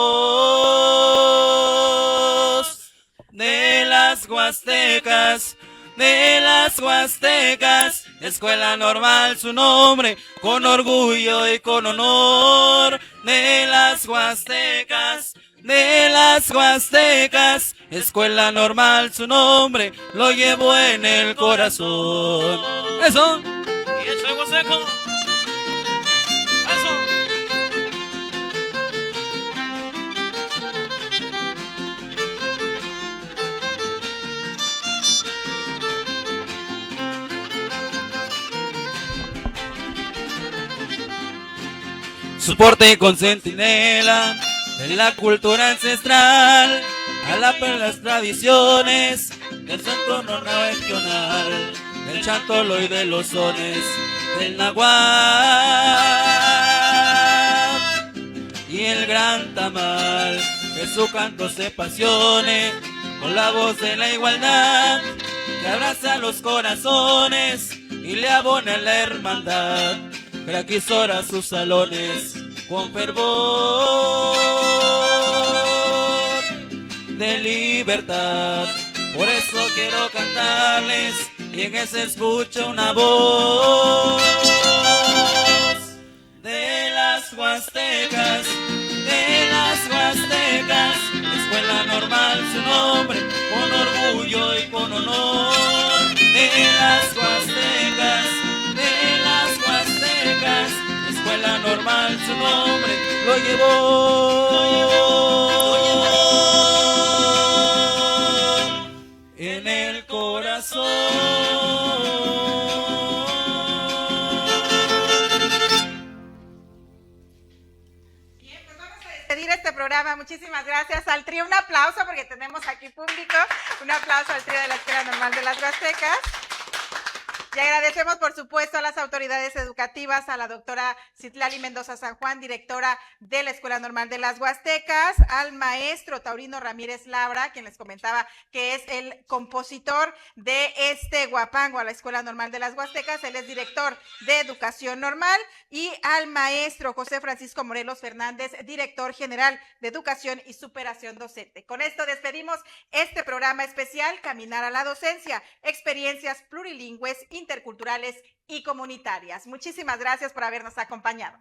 S20: de las Huastecas, de las Huastecas, escuela normal su nombre, con orgullo y con honor, de las Huastecas, de las Huastecas, escuela normal su nombre, lo llevo en el corazón. Eso.
S6: Y el fuego seco. Eso.
S20: Soporte con centinela de la cultura ancestral, a la de las tradiciones del santo normal regional, del chantolo y de los sones del nahuatl y el gran tamal, que su canto se pasione con la voz de la igualdad, que abraza los corazones y le abona la hermandad, que aquisora sus salones con fervor de libertad. Por eso quiero cantarles y en que se escuche una voz de las Huastecas, de las Huastecas, escuela normal su nombre, con orgullo y con honor, de las Huastecas, de las Huastecas, escuela normal su nombre, lo llevó en el corazón.
S2: Despedir este programa. Muchísimas gracias al trío. Un aplauso porque tenemos aquí público. Un aplauso al trío de la Escuela Normal de las Huastecas. Y agradecemos, por supuesto, a las autoridades educativas, a la doctora Citlali Mendoza San Juan, directora de la Escuela Normal de las Huastecas, al maestro Taurino Ramírez Labra, quien les comentaba que es el compositor de este guapango a la Escuela Normal de las Huastecas. Él es director de Educación Normal, y al maestro José Francisco Morelos Fernández, director general de Educación y Superación Docente. Con esto despedimos este programa especial, Caminar a la Docencia, experiencias plurilingües, interculturales y comunitarias. Muchísimas gracias por habernos acompañado.